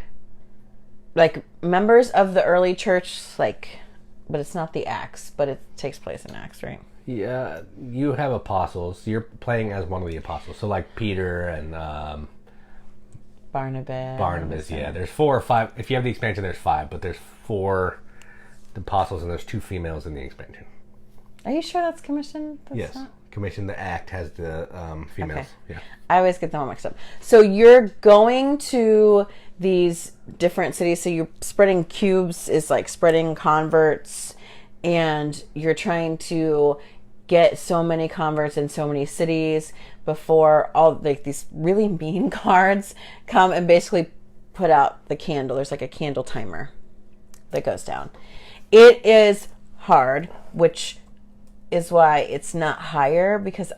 like members of the early church, like, but it's not the Acts, but it takes place in Acts, right? Yeah, you have apostles. You're playing as one of the apostles. So like Peter and Barnabas. Yeah. There's 4 or 5. If you have the expansion, there's 5, but there's 4 apostles and there's 2 females in the expansion. Are you sure that's commissioned? Yes. Commission the Act has the females. Okay. Yeah. I always get them all mixed up. So you're going to these different cities. So you're spreading cubes is like spreading converts, and you're trying to get so many converts in so many cities before all like these really mean cards come and basically put out the candle. There's like a candle timer that goes down. It is hard, which is why it's not higher, because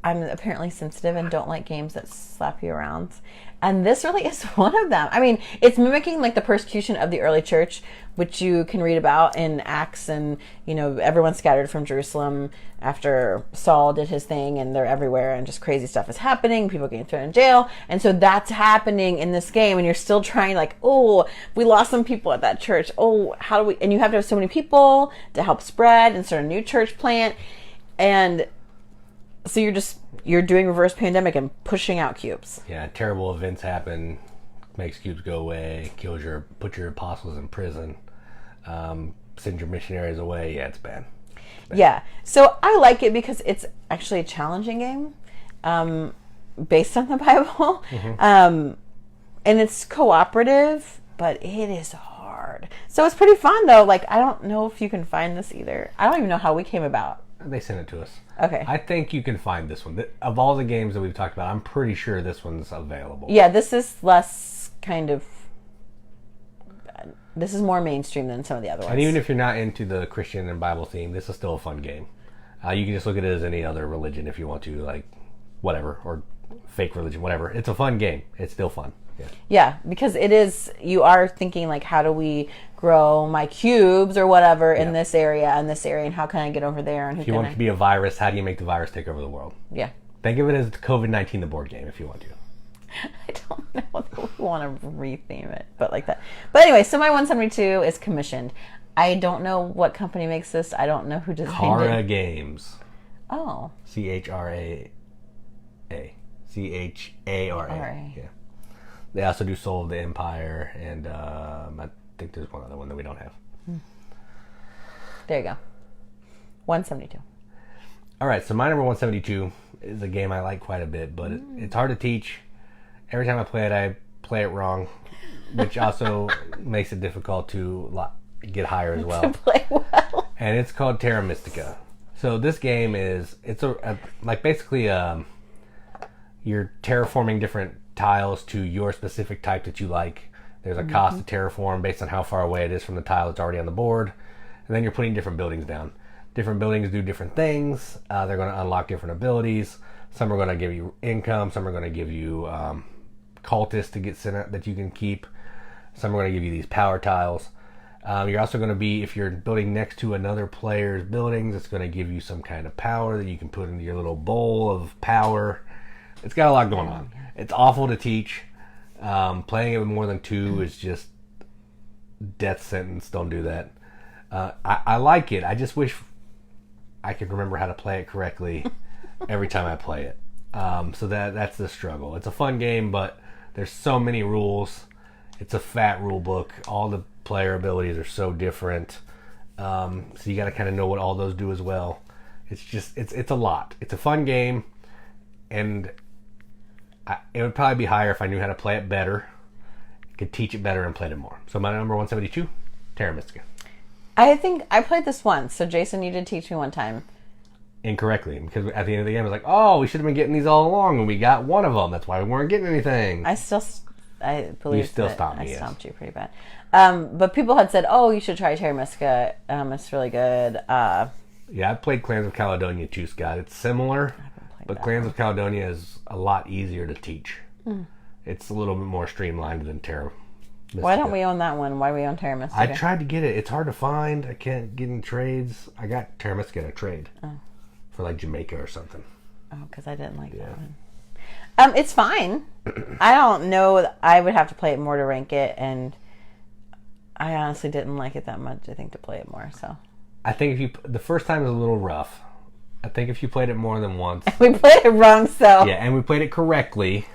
I'm apparently sensitive and don't like games that slap you around. And this really is one of them. I mean, it's mimicking like the persecution of the early church, which you can read about in Acts, and everyone scattered from Jerusalem after Saul did his thing, and they're everywhere, and just crazy stuff is happening. People getting thrown in jail, and so that's happening in this game, and you're still trying like, oh, we lost some people at that church. Oh, how do we? And you have to have so many people to help spread and start a new church plant, and so you're doing reverse pandemic and pushing out cubes. Yeah, terrible events happen, makes cubes go away, put your apostles in prison, send your missionaries away. Yeah, it's bad. Yeah, so I like it because it's actually a challenging game, based on the Bible, and it's cooperative, but it is hard. So it's pretty fun though. Like, I don't know if you can find this either. I don't even know how we came about. They sent it to us. Okay. I think you can find this one. Of all the games that we've talked about, I'm pretty sure this one's available. Yeah, this is less kind of... This is more mainstream than some of the other ones. And even if you're not into the Christian and Bible theme, this is still a fun game. You can just look at it as any other religion if you want to, like, whatever, or fake religion, whatever. It's a fun game. It's still fun. Yeah, because it is, you are thinking like, how do we grow my cubes or whatever in this area and this area, and how can I get over there? And if you want it to be a virus, how do you make the virus take over the world? Yeah. Think of it as COVID-19, the board game, if you want to. I don't know if we want to retheme it, but like that. But anyway, so my 172 is commissioned. I don't know what company makes this. I don't know who designed Chara it. Games. Oh. Chara. Chara. Yeah. They also do Soul of the Empire, and I think there's one other one that we don't have. There you go. 172. All right, so my number 172 is a game I like quite a bit, but it's hard to teach. Every time I play it wrong, which also makes it difficult to get higher as well. To play well. And it's called Terra Mystica. So this game is, it's basically you're terraforming different tiles to your specific type that you like. There's a cost to terraform based on how far away it is from the tile that's already on the board. And then you're putting different buildings down. Different buildings do different things. They're going to unlock different abilities. Some are going to give you income. Some are going to give you cultists to get sent out that you can keep. Some are going to give you these power tiles. You're also going to be, if you're building next to another player's buildings, it's going to give you some kind of power that you can put into your little bowl of power. It's got a lot going on. It's awful to teach. Playing it with more than 2 is just death sentence. Don't do that. I like it. I just wish I could remember how to play it correctly every time I play it. So that's the struggle. It's a fun game, but there's so many rules. It's a fat rule book. All the player abilities are so different. So you got to kind of know what all those do as well. It's a lot. It's a fun game, and it would probably be higher if I knew how to play it better, could teach it better, and played it more. So my number 172, Terra Mystica. I think I played this once. So Jason, you did teach me one time. Incorrectly, because at the end of the game I was like, oh, we should have been getting these all along, and we got one of them. That's why we weren't getting anything. I believe you still stomped me. I stomped you pretty bad. But people had said, oh, you should try Terra Mystica. It's really good. Yeah, I played Clans of Caledonia too, Scott. It's similar, but Clans of Caledonia is a lot easier to teach. It's a little bit more streamlined than Terra Mystica. Why don't we own that one? Why do we own Terra Mystica? I tried to get it. It's hard to find. I can't get in trades. I got Terra Mystica in a trade for like Jamaica or something. Oh, because I didn't like that one. It's fine. I don't know. I would have to play it more to rank it, and I honestly didn't like it that much, I think, to play it more. So I think the first time is a little rough. I think if you played it more than once. We played it wrong, so. Yeah, and we played it correctly.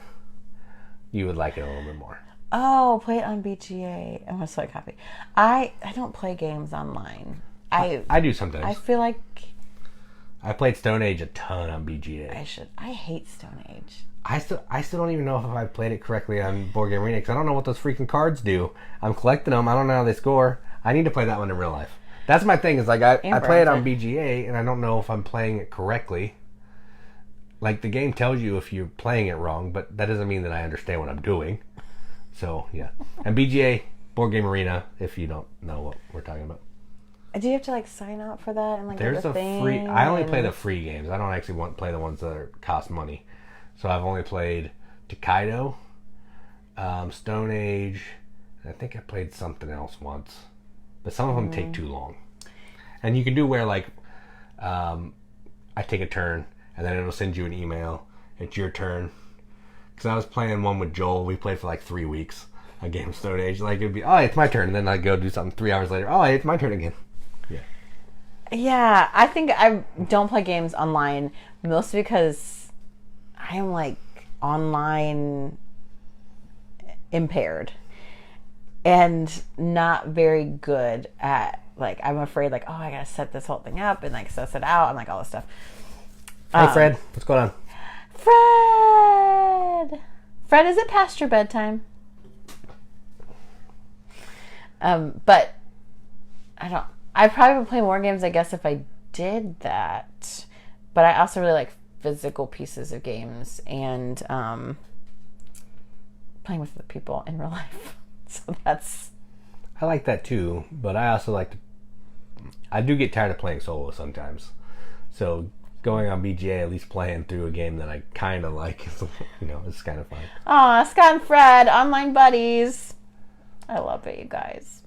you would like it a little bit more. Oh, play it on BGA. I'm gonna select a copy. I don't play games online. I do sometimes. I feel like I played Stone Age a ton on BGA. I should. I hate Stone Age. I still don't even know if I played it correctly on Board Game Arena because I don't know what those freaking cards do. I'm collecting them. I don't know how they score. I need to play that one in real life. That's my thing. Is like I play it on BGA and I don't know if I'm playing it correctly. Like the game tells you if you're playing it wrong, but that doesn't mean that I understand what I'm doing. So yeah, and BGA Board Game Arena. If you don't know what we're talking about. Do you have to like sign up for that and like there's get the thing? Free. I only play the free games. I don't actually want to play the ones that cost money. So I've only played Toledo, Stone Age. And I think I played something else once, but some of them take too long. And you can do where like I take a turn and then it'll send you an email. It's your turn. Because I was playing one with Joel. We played for like 3 weeks. A game of Stone Age. Like it'd be, oh, it's my turn. And then I'd go do something 3 hours later. Oh, it's my turn again. Yeah, I think I don't play games online mostly because I am like online impaired and not very good at like, I'm afraid like, oh, I gotta set this whole thing up and like suss it out and like all this stuff. Hey Fred, what's going on? Fred, is it past your bedtime? But I probably would play more games, I guess, if I did that. But I also really like physical pieces of games and playing with the people in real life. So that's... I like that too, but I also like to... I do get tired of playing solo sometimes. So going on BGA, at least playing through a game that I kind of like, it's kind of fun. Aw, Scott and Fred, online buddies. I love it, you guys.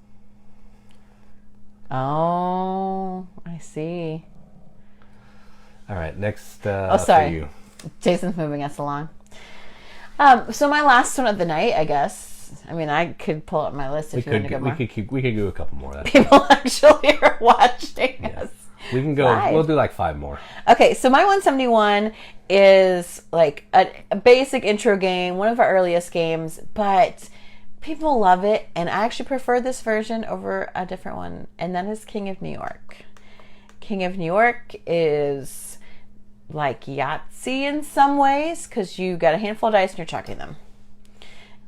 Oh, I see. All right, next sorry. for you. Jason's moving us along. So my last one of the night, I guess. I mean, I could pull up my list if you want to go more. We could do a couple more. People actually are watching us. We can go. Live. We'll do like 5 more. Okay, so my 171 is like a basic intro game, one of our earliest games, but people love it, and I actually prefer this version over a different one, and that is King of New York. King of New York is like Yahtzee in some ways, because you got a handful of dice and you're chucking them.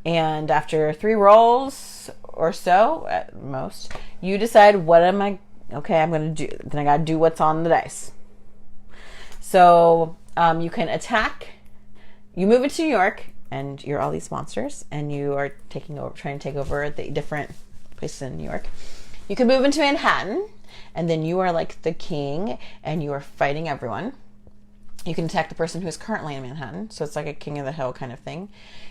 And after 3 rolls or so, at most, you decide I'm going to do. Then I got to do what's on the dice. So you can attack. You move into New York, and you're all these monsters, and you are trying to take over the different places in New York. You can move into Manhattan, and then you are like the king, and you are fighting everyone. You can attack the person who is currently in Manhattan, so it's like a King of the Hill kind of thing.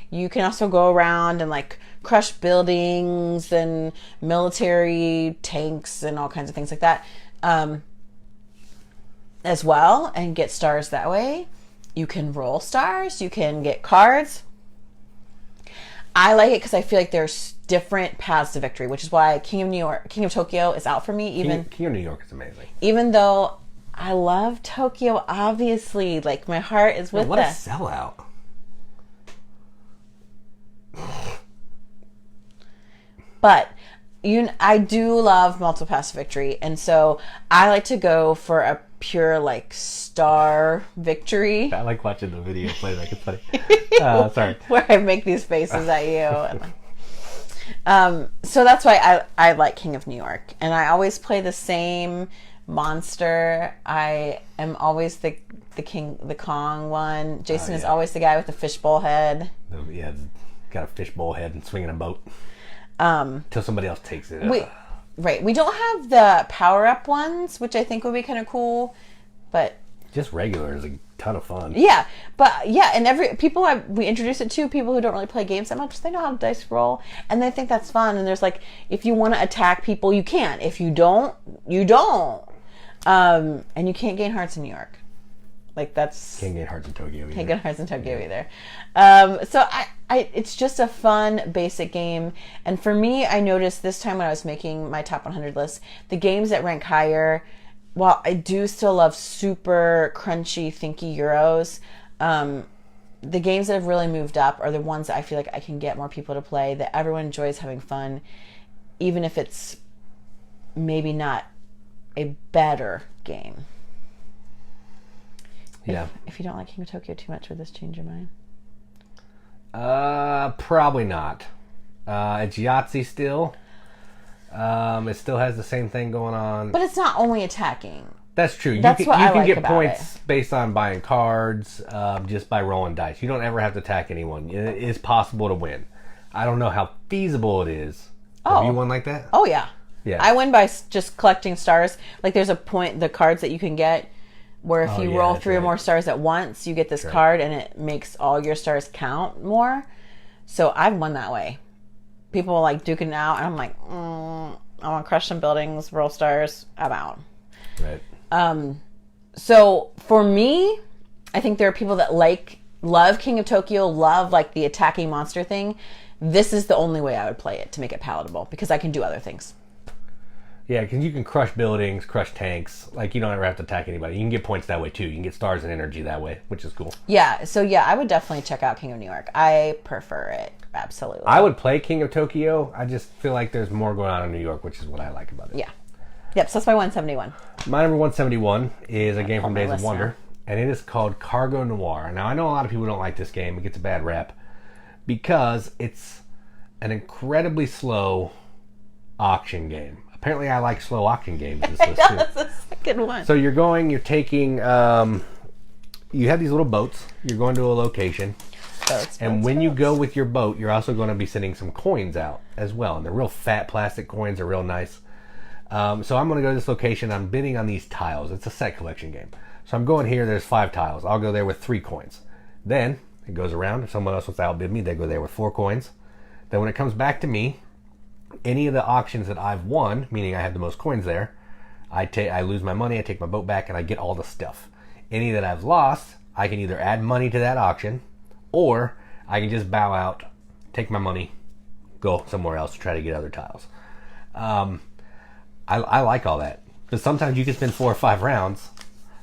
You can also go around and like crush buildings and military tanks and all kinds of things like that as well, and get stars that way. You can roll stars. You can get cards. I like it because I feel like there's different paths to victory, which is why King of Tokyo is out for me. King of New York is amazing. Even though I love Tokyo, obviously, like my heart is with what a sellout. But I do love multiple paths to victory, and so I like to go for a pure like star victory. I like watching the video play. Like it's funny. Sorry. Where I make these faces at you. So that's why I like King of New York, and I always play the same monster. I am always the Kong one. Jason is always the guy with the fishbowl head. Yeah, got a fishbowl head and swinging a boat. Till somebody else takes it. Right. We don't have the power-up ones, which I think would be kind of cool, but... Just regular is a ton of fun. Yeah, but yeah, and we introduce it to people who don't really play games that much. They know how to dice roll, and they think that's fun. And there's like, if you want to attack people, you can. If you don't, you don't. And you can't gain hearts in New York. Like that's... Can't gain hearts in Tokyo either. Can't get hearts in Tokyo either. So it's just a fun, basic game. And for me, I noticed this time when I was making my top 100 list, the games that rank higher, while I do still love super crunchy, thinky Euros, the games that have really moved up are the ones that I feel like I can get more people to play, that everyone enjoys having fun, even if it's maybe not a better game. Yeah. If you don't like King of Tokyo too much, would this change your mind? Probably not. It's Yahtzee still. It still has the same thing going on. But it's not only attacking. That's true. That's you what I can like get about points based on buying cards, just by rolling dice. You don't ever have to attack anyone. It is possible to win. I don't know how feasible it is. Have you won like that? Oh, yeah. Yeah. I win by just collecting stars. Like, there's a point, the cards that you can get, where if you roll 3 or more stars at once, you get this card, and it makes all your stars count more. So I've won that way. People are like duking it out, and I'm like, I want to crush some buildings, roll stars, I'm out. Right. So for me, I think there are people that love King of Tokyo, love like the attacking monster thing. This is the only way I would play it to make it palatable, because I can do other things. Yeah, because you can crush buildings, crush tanks. Like, you don't ever have to attack anybody. You can get points that way too. You can get stars and energy that way, which is cool. Yeah, so yeah, I would definitely check out King of New York. I prefer it, absolutely. I would play King of Tokyo. I just feel like there's more going on in New York, which is what I like about it. Yeah. Yep, so that's my 171. My number 171 is a game from Days of list Wonder, now. and it is called Cargo Noir. Now, I know a lot of people don't like this game. It gets a bad rap because it's an incredibly slow auction game. Apparently, I like slow auction games. That's the second one. So you're taking, you have these little boats. You're going to a location. And when you go with your boat, you're also going to be sending some coins out as well. And they're real fat plastic coins. They're real nice. So I'm going to go to this location. I'm bidding on these tiles. It's a set collection game. So I'm going here. There's 5 tiles. I'll go there with 3 coins. Then it goes around. If someone else wants to outbid me, they go there with 4 coins. Then when it comes back to me, any of the auctions that I've won, meaning I have the most coins there, I lose my money, I take my boat back, and I get all the stuff. Any that I've lost, I can either add money to that auction, or I can just bow out, take my money, go somewhere else to try to get other tiles. I like all that. Because sometimes you can spend 4 or 5 rounds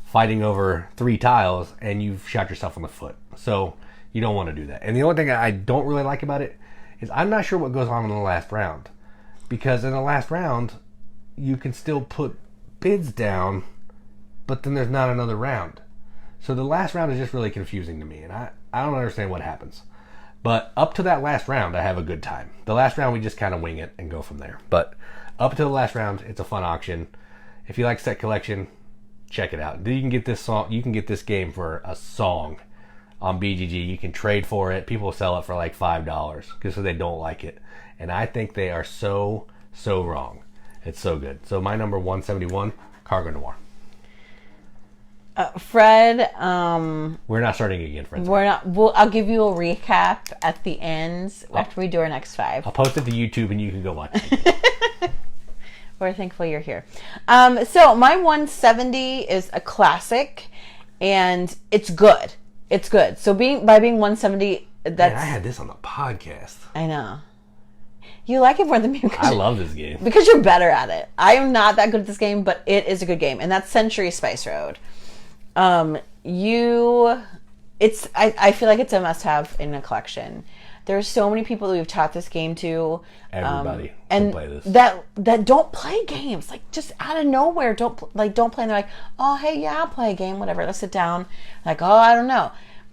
fighting over 3 tiles, and you've shot yourself in the foot. So you don't want to do that. And the only thing I don't really like about it is I'm not sure what goes on in the last round. Because in the last round, you can still put bids down, but then there's not another round. So the last round is just really confusing to me, and I don't understand what happens. But up to that last round, I have a good time. The last round, we just kind of wing it and go from there. But up to the last round, it's a fun auction. If you like set collection, check it out. You can get this song. You can get this game for a song on BGG. You can trade for it. People sell it for like $5 because they don't like it. And I think they are so wrong. It's so good. So my number 171, Cargo Noir. Fred, we're not starting again, Fred. We're not. I'll give you a recap at the end after we do our next 5. I'll post it to YouTube and you can go watch it. We're thankful you're here. So my 170 is a classic, and it's good. It's good. So by being 170, that's. Man, I had this on the podcast. I know. You like it more than me. I love this game. Because you're better at it. I am not that good at this game, but it is a good game. And that's Century Spice Road. I feel like it's a must-have in a collection. There's so many people that we've taught this game to. Everybody can play this. That don't play games. Like, just out of nowhere. Don't play. And they're like, oh, hey, yeah, I'll play a game. Whatever. Let's sit down. Like, oh, I don't know.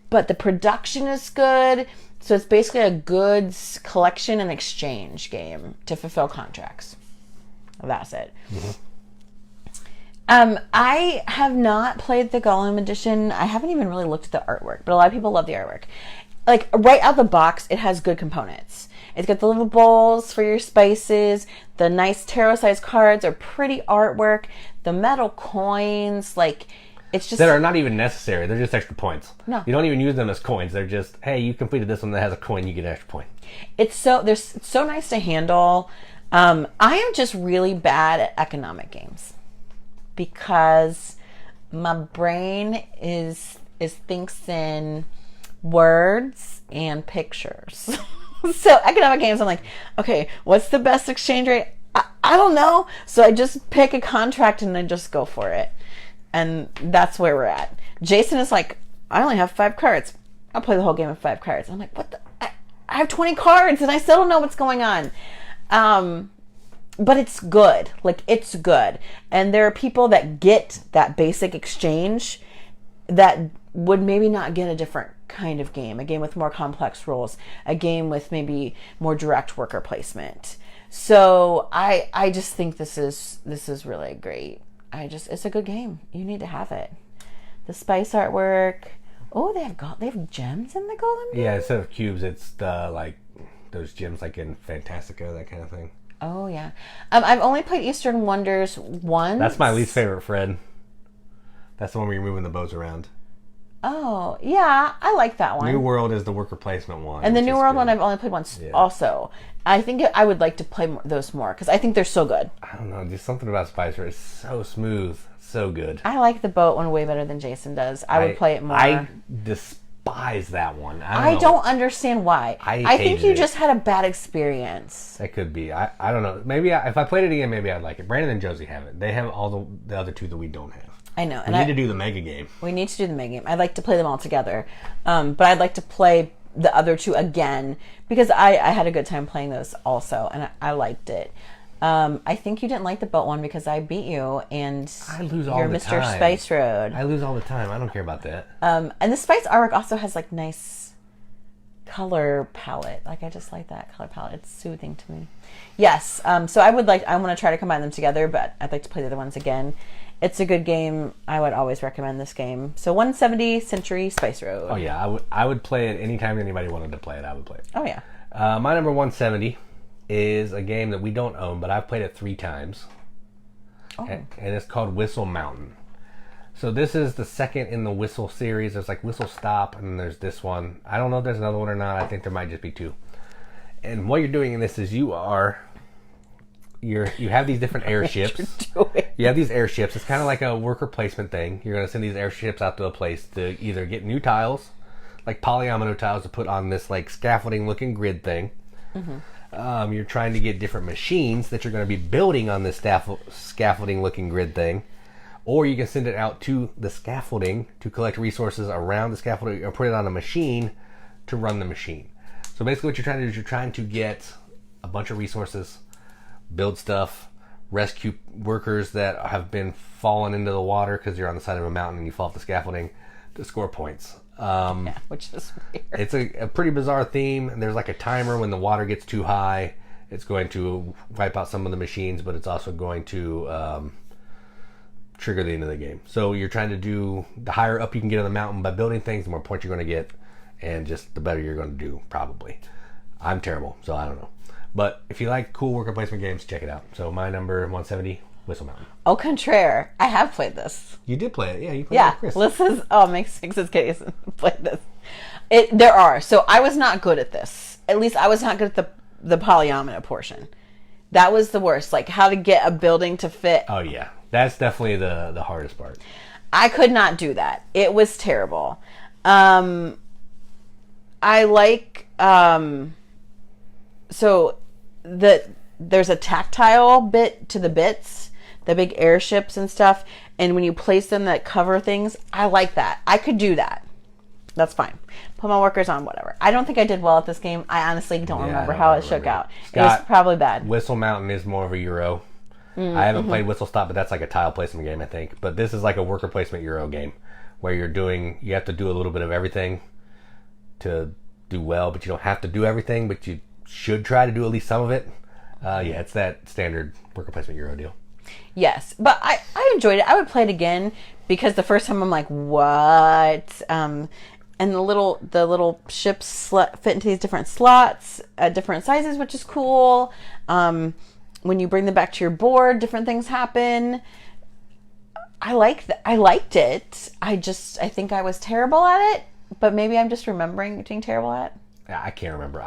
But the production is good. So it's basically a goods collection and exchange game to fulfill contracts. That's it. Mm-hmm. I have not played the Gollum edition. I haven't even really looked at the artwork, but a lot of people love the artwork. Like, right out the box, it has good components. It's got the little bowls for your spices. The nice tarot-sized cards are pretty artwork. The metal coins, like... It's just that are not even necessary. They're just extra points. No. You don't even use them as coins. They're just, hey, you completed this one that has a coin, you get an extra point. It's so nice to handle. I am just really bad at economic games because my brain is thinks in words and pictures. So economic games, I'm like, okay, what's the best exchange rate? I don't know. So I just pick a contract and I just go for it. And that's where we're at. Jason is like, I only have 5 cards. I'll play the whole game with 5 cards. I'm like, what the? I have 20 cards and I still don't know what's going on. But it's good. Like, it's good. And there are people that get that basic exchange that would maybe not get a different kind of game. A game with more complex rules. A game with maybe more direct worker placement. So I just think this is really great. It's a good game. You need to have it. The spice artwork. Oh, they have gems in the golem gems? Yeah, instead of cubes, it's the like those gems like in Fantastica, that kind of thing. Oh yeah. I've only played Eastern Wonders once. That's my least favorite, Fred. That's the one where you're moving the boats around. Oh yeah, I like that one. New World is the worker placement one. And the New World one I've only played once. Yeah. Also, I think I would like to play those more because I think they're so good. I don't know, there's something about Spicer. It's so smooth, so good. I like the boat one way better than Jason does. I would play it more. I despise that one. I don't understand why. I think you just had a bad experience. That could be. I don't know. Maybe if I played it again, maybe I'd like it. Brandon and Josie have it. They have all the other 2 that we don't have. I know. We need to do the mega game. We need to do the mega game. I'd like to play them all together. But I'd like to play the other 2 again because I had a good time playing those also, and I liked it. I think you didn't like the boat one because I beat you, and I lose all you're the Mr. time. Spice Road. I lose all the time. I don't care about that. And the Spice artwork also has like nice color palette. Like, I just like that color palette. It's soothing to me. Yes. So I want to try to combine them together, but I'd like to play the other ones again. It's a good game. I would always recommend this game. So 170 Century Spice Road. Oh yeah, I would play it anytime anybody wanted to play it. I would play it. Oh yeah. My number 170 is a game that we don't own, but I've played it 3 times. Oh. And it's called Whistle Mountain. So this is the second in the Whistle series. There's like Whistle Stop, and then there's this one. I don't know if there's another one or not. I think there might just be 2. And what you're doing in this is you have these different airships. You have these airships. It's kind of like a worker placement thing. You're going to send these airships out to a place to either get new tiles, like polyomino tiles, to put on this like scaffolding looking grid thing. Mm-hmm. You're trying to get different machines that you're going to be building on this scaffolding looking grid thing. Or you can send it out to the scaffolding to collect resources around the scaffolding or put it on a machine to run the machine. So basically what you're trying to do is you're trying to get a bunch of resources, build stuff, rescue workers that have been fallen into the water because you're on the side of a mountain and you fall off the scaffolding to score points. Yeah, which is weird. It's a pretty bizarre theme. There's like a timer. When the water gets too high, it's going to wipe out some of the machines, but it's also going to trigger the end of the game. So you're trying to do, the higher up you can get on the mountain by building things, the more points you're going to get, and just the better you're going to do, probably. I'm terrible, so I don't know. But if you like cool worker placement games, check it out. So my number 170, Whistle Mountain. Au contraire, I have played this. You did play it, yeah. You played it with Chris. This is makes his case. Played this. So I was not good at this. At least I was not good at the polyomino portion. That was the worst. Like how to get a building to fit. Oh yeah, that's definitely the hardest part. I could not do that. It was terrible. I like so there's a tactile bit to the bits, the big airships and stuff, and when you place them that cover things, I like that. I could do that. That's fine. Put my workers on, whatever. I don't think I did well at this game. I honestly don't remember how it shook out. It was probably bad. Whistle Mountain is more of a Euro. I haven't played Whistle Stop, but that's like a tile placement game, I think. But this is like a worker placement Euro game where you have to do a little bit of everything to do well, but you don't have to do everything, but you should try to do at least some of it. Yeah, it's that standard worker placement Euro deal. Yes, but I enjoyed it. I would play it again because the first time I'm like, what? And the little ships fit into these different slots at different sizes, which is cool. When you bring them back to your board, different things happen. I liked it. I think I was terrible at it, but maybe I'm just remembering being terrible at it. Yeah, I can't remember.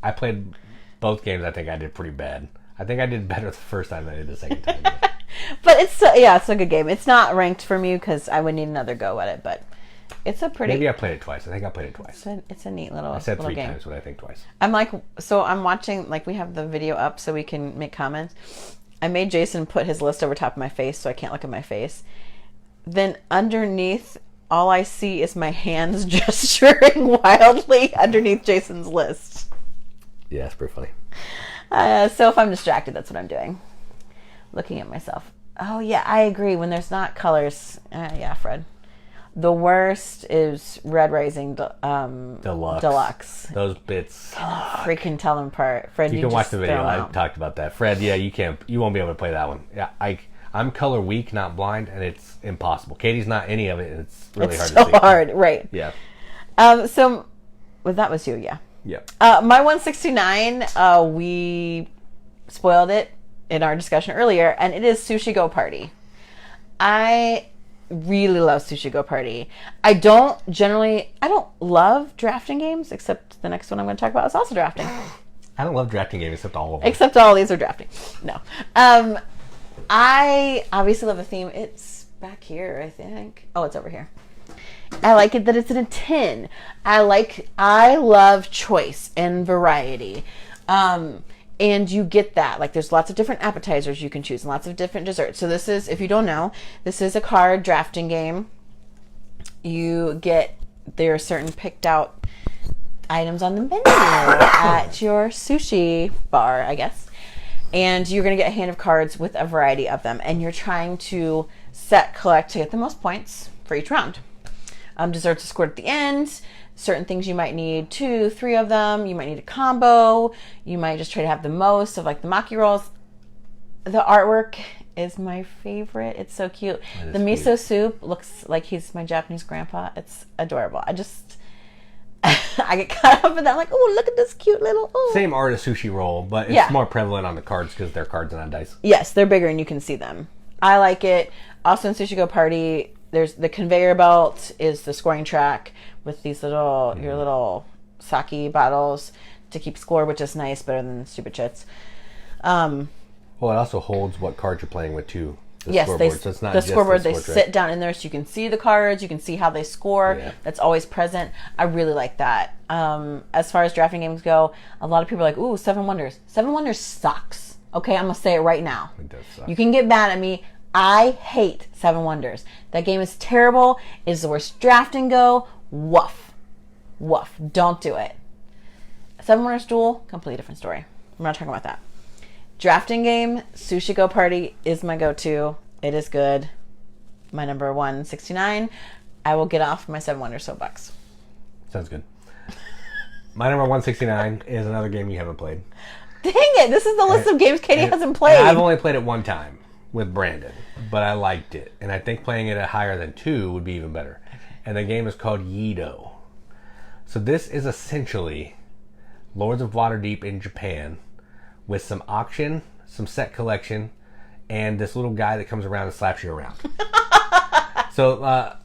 I played both games. I think I did pretty bad. I think I did better the first time than I did the second time. But it's a good game. It's not ranked for me because I would need another go at it, but it's a pretty... Maybe I played it twice. I think I played it twice. It's a neat little game. I said 3 times, but I think twice. I'm watching, like we have the video up so we can make comments. I made Jason put his list over top of my face so I can't look at my face. Then underneath all I see is my hands gesturing wildly underneath Jason's list. Yeah, it's pretty funny. So if I'm distracted, that's what I'm doing. Looking at myself. Oh, yeah, I agree. When there's not colors. Yeah, Fred. The worst is Red Rising Deluxe. Those bits. Freaking tell them apart. Fred, you can watch the video. I talked about that. Fred, yeah, you won't be able to play that one. Yeah, I'm color weak, not blind, and it's impossible. Katie's not any of it, and it's really hard to see. It's so hard, right. Yeah. So, well, that was you, yeah. Yep. My 169, we spoiled it in our discussion earlier, and it is Sushi Go Party. I really love Sushi Go Party. I don't love drafting games, except the next one I'm going to talk about is also drafting. I don't love drafting games except all of them. Except all these are drafting. No. I obviously love the theme. It's back here, I think. Oh, it's over here. I like it that it's in a tin. I love choice and variety. And you get that. Like, there's lots of different appetizers you can choose and lots of different desserts. So this is, if you don't know, this is a card drafting game. There are certain picked out items on the menu at your sushi bar, I guess. And you're going to get a hand of cards with a variety of them. And you're trying to collect to get the most points for each round. Desserts are scored at the end. Certain things you might need 2, 3 of them. You might need a combo. You might just try to have the most of like the maki rolls. The artwork is my favorite. It's so cute. The miso soup looks like he's my Japanese grandpa. It's adorable. I get caught up in that. Like, oh, look at this cute little. Oh. Same art as Sushi Roll, but it's more prevalent on the cards because they're cards and not dice. Yes, they're bigger and you can see them. I like it. Also in Sushi Go Party, there's the conveyor belt is the scoring track with these your little sake bottles to keep score, which is nice, better than stupid chits. Well, it also holds what cards you're playing with too. Scoreboard. So it's not the just scoreboard. the They sit down in there so you can see the cards. You can see how they score. Yeah. That's always present. I really like that. As far as drafting games go, a lot of people are like, "Ooh, Seven Wonders." Seven Wonders sucks. Okay, I'm gonna say it right now. It does suck. You can get mad at me. I hate Seven Wonders. That game is terrible. It is the worst drafting go. Woof. Woof. Don't do it. Seven Wonders Duel, completely different story. I'm not talking about that. Drafting game, Sushi Go Party is my go-to. It is good. My number 169. I will get off my Seven Wonders soapbox. Sounds good. My number 169 is another game you haven't played. Dang it. This is the list of games Katie hasn't played. I've only played it one time with Brandon, but I liked it. And I think playing it at higher than 2 would be even better. Okay. And the game is called Yedo. So this is essentially Lords of Waterdeep in Japan with some auction, some set collection, and this little guy that comes around and slaps you around. So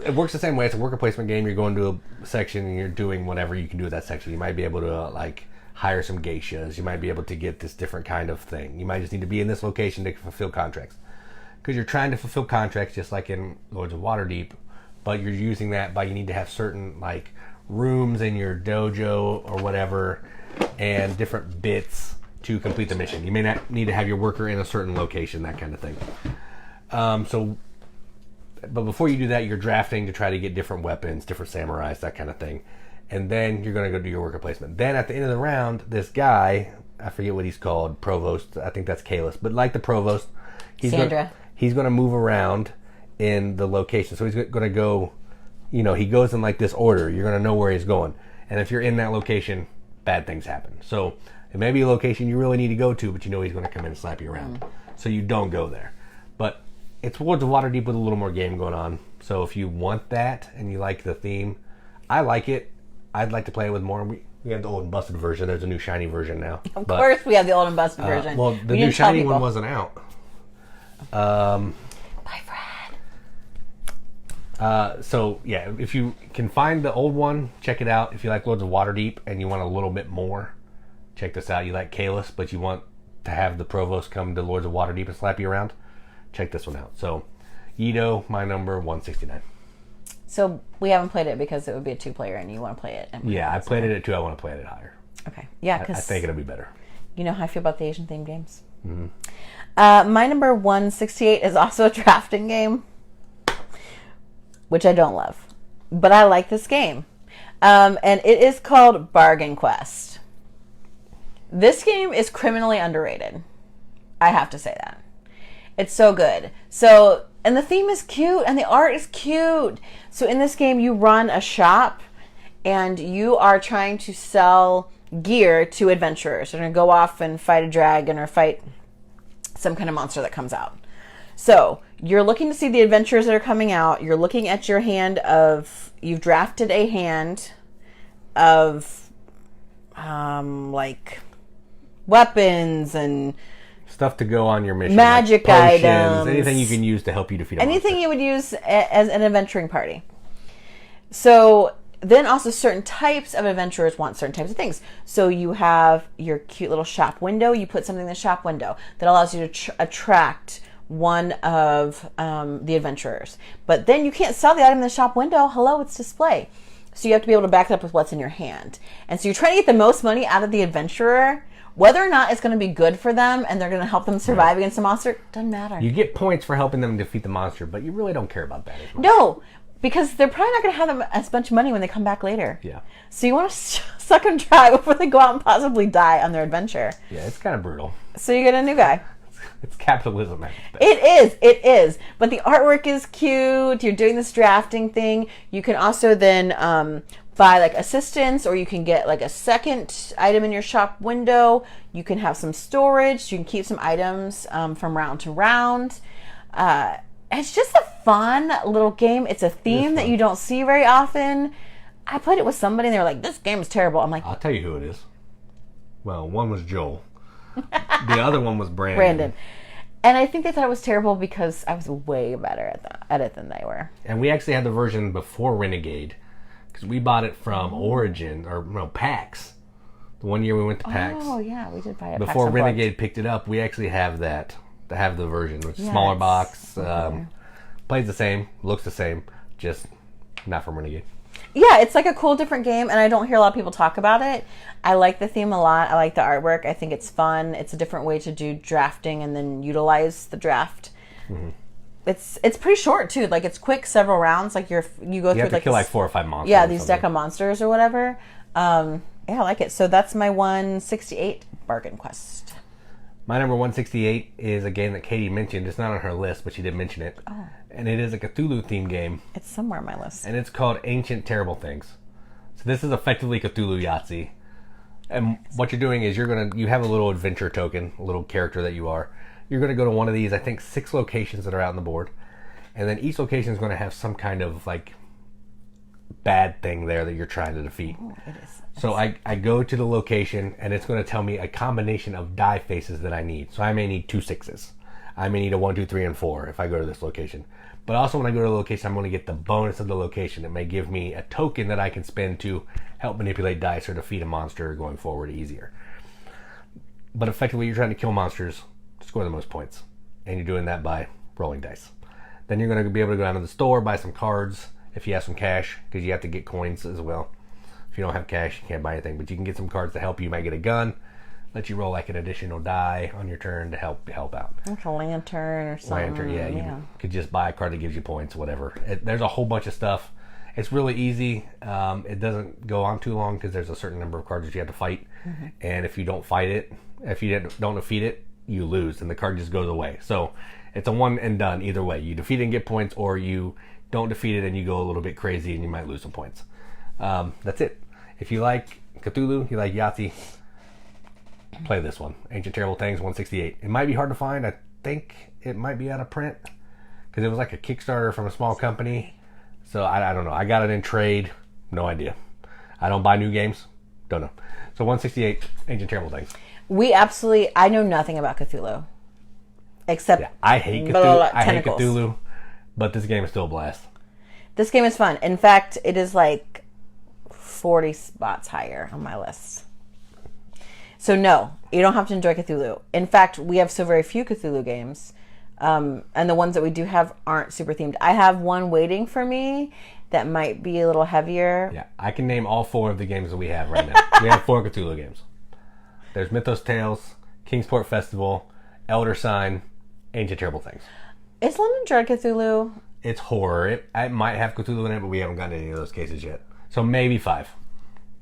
it works the same way. It's a worker placement game. You're going to a section and you're doing whatever you can do with that section. You might be able to hire some geishas. You might be able to get this different kind of thing. You might just need to be in this location to fulfill contracts. Because you're trying to fulfill contracts just like in Lords of Waterdeep, but you're using that by you need to have certain rooms in your dojo or whatever and different bits to complete the mission. You may not need to have your worker in a certain location, that kind of thing. But before you do that, you're drafting to try to get different weapons, different samurais, that kind of thing. And then you're going to go do your worker placement. Then at the end of the round, this guy, I forget what he's called, Provost, I think that's Kalis, but like the Provost, he's going to move around in the location. So he's going to go, he goes in this order. You're going to know where he's going. And if you're in that location, bad things happen. So it may be a location you really need to go to, but he's going to come in and slap you around. So you don't go there. But it's Lords of Waterdeep with a little more game going on. So if you want that and you like the theme, I like it. I'd like to play it with more. We have the old and busted version. There's a new shiny version now. Of course we have the old and busted version. Well, the new shiny one wasn't out. Bye, Fred. So, yeah, if you can find the old one, check it out. If you like Lords of Waterdeep and you want a little bit more, check this out. You like Kalis, but you want to have the Provost come to Lords of Waterdeep and slap you around, check this one out. So, Yido, my number 169. So we haven't played it because it would be a 2-player and you want to play it. Yeah, I played it at 2. I want to play it at higher. Okay. Yeah, because I think it'll be better. You know how I feel about the Asian themed games. Mm-hmm. My number 168 is also a drafting game. which I don't love. But I like this game. And it is called Bargain Quest. This game is criminally underrated. I have to say that. It's so good. So, and the theme is cute and the art is cute. So in this game, you run a shop and you are trying to sell gear to adventurers. They're going to go off and fight a dragon or fight some kind of monster that comes out. So you're looking to see the adventurers that are coming out. You're looking at your hand of, you've drafted a hand of like weapons and stuff to go on your mission. Magic like potions, items. Anything you can use to help you defeat a anything monster. You would use as an adventuring party. So then also certain types of adventurers want certain types of things. So you have your cute little shop window. You put something in the shop window that allows you to attract one of the adventurers. But then you can't sell the item in the shop window. Hello, it's display. So you have to be able to back it up with what's in your hand. And so you're trying to get the most money out of the adventurer. Whether or not it's going to be good for them and they're going to help them survive against a monster, doesn't matter. You get points for helping them defeat the monster, but you really don't care about that as much. No, because they're probably not going to have them as much money when they come back later. Yeah. So you want to suck them dry before they go out and possibly die on their adventure. Yeah, it's kind of brutal. So you get a new guy. It's capitalism. It is. But the artwork is cute. You're doing this drafting thing. You can also then buy like assistance, or you can get like a second item in your shop window. You can have some storage. You can keep some items from round to round. It's just a fun little game. It's a theme that you don't see very often. I played it with somebody and they were like, this game is terrible. I'm like, I'll tell you who it is. Well, one was Joel. The other one was Brandon. And I think they thought it was terrible because I was way better at it than they were. And we actually had the version before Renegade, because we bought it from Origin, or no, PAX. The one year we went to PAX. Oh, yeah, we did buy it. Before Renegade picked it up, we actually have that, to have the version, which is smaller box, plays the same, looks the same, just not from Renegade. Yeah, it's like a cool different game, and I don't hear a lot of people talk about it. I like the theme a lot. I like the artwork. I think it's fun. It's a different way to do drafting and then utilize the draft. Mm-hmm. It's pretty short too. Like it's quick, several rounds. Like you go through have to like kill like 4 or 5 monsters. Yeah, these deck of monsters or whatever. Yeah, I like it. So that's my 168 Bargain Quest. My number 168 is a game that Katie mentioned. It's not on her list, but she did mention it. Oh. And it is a Cthulhu themed game. It's somewhere on my list. And it's called Ancient Terrible Things. So this is effectively Cthulhu Yahtzee. And what you're doing is you have a little adventure token, a little character that you are. You're going to go to one of these, I think 6 locations that are out on the board. And then each location is going to have some kind of like bad thing there that you're trying to defeat. Oh, it is. So I go to the location and it's going to tell me a combination of die faces that I need. So I may need 2 6s. I may need a 1, 2, 3, and 4 if I go to this location. But also when I go to the location, I'm going to get the bonus of the location. It may give me a token that I can spend to help manipulate dice or defeat a monster going forward easier. But effectively, you're trying to kill monsters to score the most points. And you're doing that by rolling dice. Then you're going to be able to go down to the store, buy some cards if you have some cash, because you have to get coins as well. If you don't have cash, you can't buy anything. But you can get some cards to help you. You might get a gun. Let you roll like an additional die on your turn to help out. Like a lantern or something. Lantern, yeah. You could just buy a card that gives you points, whatever. There's a whole bunch of stuff. It's really easy. It doesn't go on too long because there's a certain number of cards that you have to fight. Mm-hmm. And if you don't fight it, if you don't defeat it, you lose. And the card just goes away. So it's a one and done either way. You defeat it and get points, or you don't defeat it and you go a little bit crazy and you might lose some points. That's it. If you like Cthulhu, you like Yahtzee, play this one. Ancient Terrible Things 168. It might be hard to find. I think it might be out of print because it was like a Kickstarter from a small company. So I don't know. I got it in trade. No idea. I don't buy new games. Don't know. So 168, Ancient Terrible Things. I know nothing about Cthulhu. Except I hate Cthulhu. I hate Cthulhu, but this game is still a blast. This game is fun. In fact, it is like 40 spots higher on my list. So no, you don't have to enjoy Cthulhu. In fact, we have so very few Cthulhu games. And the ones that we do have aren't super themed. I have one waiting for me that might be a little heavier. Yeah, I can name all 4 of the games that we have right now. We have 4 Cthulhu games. There's Mythos Tales, Kingsport Festival, Elder Sign, Ancient Terrible Things. Is London Dread Cthulhu? It's horror. It might have Cthulhu in it, but we haven't gotten any of those cases yet. So maybe 5.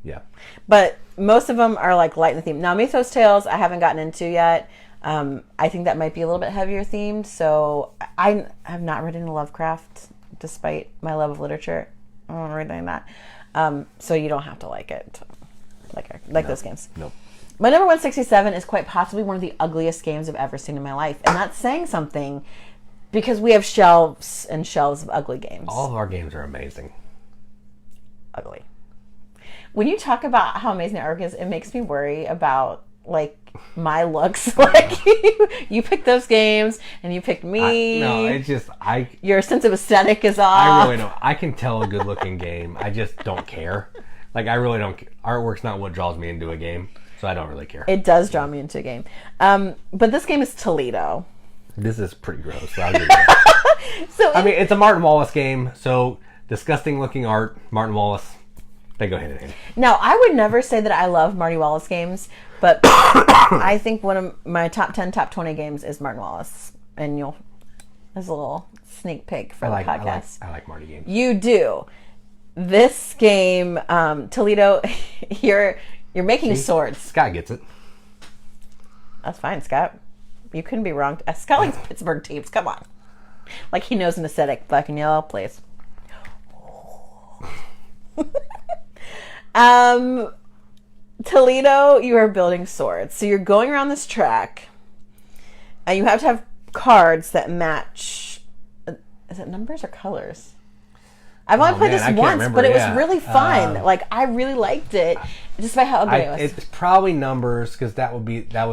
Yeah. But most of them are like light in the theme. Now, Mythos Tales I haven't gotten into yet. I think that might be a little bit heavier themed. So I have not read any Lovecraft, despite my love of literature. I don't want to read any of that. So you don't have to like it, like those games. Nope. My number 167 is quite possibly one of the ugliest games I've ever seen in my life, and that's saying something, because we have shelves and shelves of ugly games. All of our games are amazing. Ugly. When you talk about how amazing artwork is, it makes me worry about like my looks. Like you picked those games and you picked me. Your sense of aesthetic is off. I really don't. I can tell a good looking game. I just don't care. Like I really don't. Artwork's not what draws me into a game, so I don't really care. It does draw me into a game, but this game is Toledo. This is pretty gross. So I mean, it's a Martin Wallace game, so disgusting looking art. Martin Wallace. They go hand in hand. Now, I would never say that I love Marty Wallace games, but I think one of my top 10, top 20 games is Martin Wallace. And there's a little sneak peek for the podcast. I like Marty games. You do. This game, Toledo, you're making swords. Scott gets it. That's fine, Scott. You couldn't be wrong. Scott likes Pittsburgh teams. Come on. Like he knows an aesthetic. Black and yellow, please. Toledo, you are building swords. So you're going around this track, and you have to have cards that match. Is it numbers or colors? I've only played this once, but it was really fun. Like I really liked it, despite how ugly it was. It's probably numbers because that would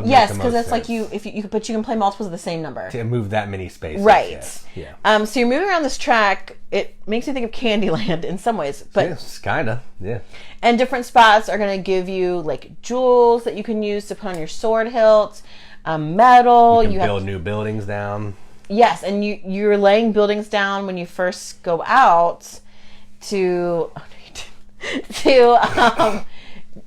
yes, because it's like you can play multiples of the same number to move that many spaces. Right. Yes. Yeah. So you're moving around this track. It makes me think of Candyland in some ways, but it's kinda, yeah. And different spots are going to give you like jewels that you can use to put on your sword hilt, metal. You can build new buildings down. Yes, and you're laying buildings down when you first go out to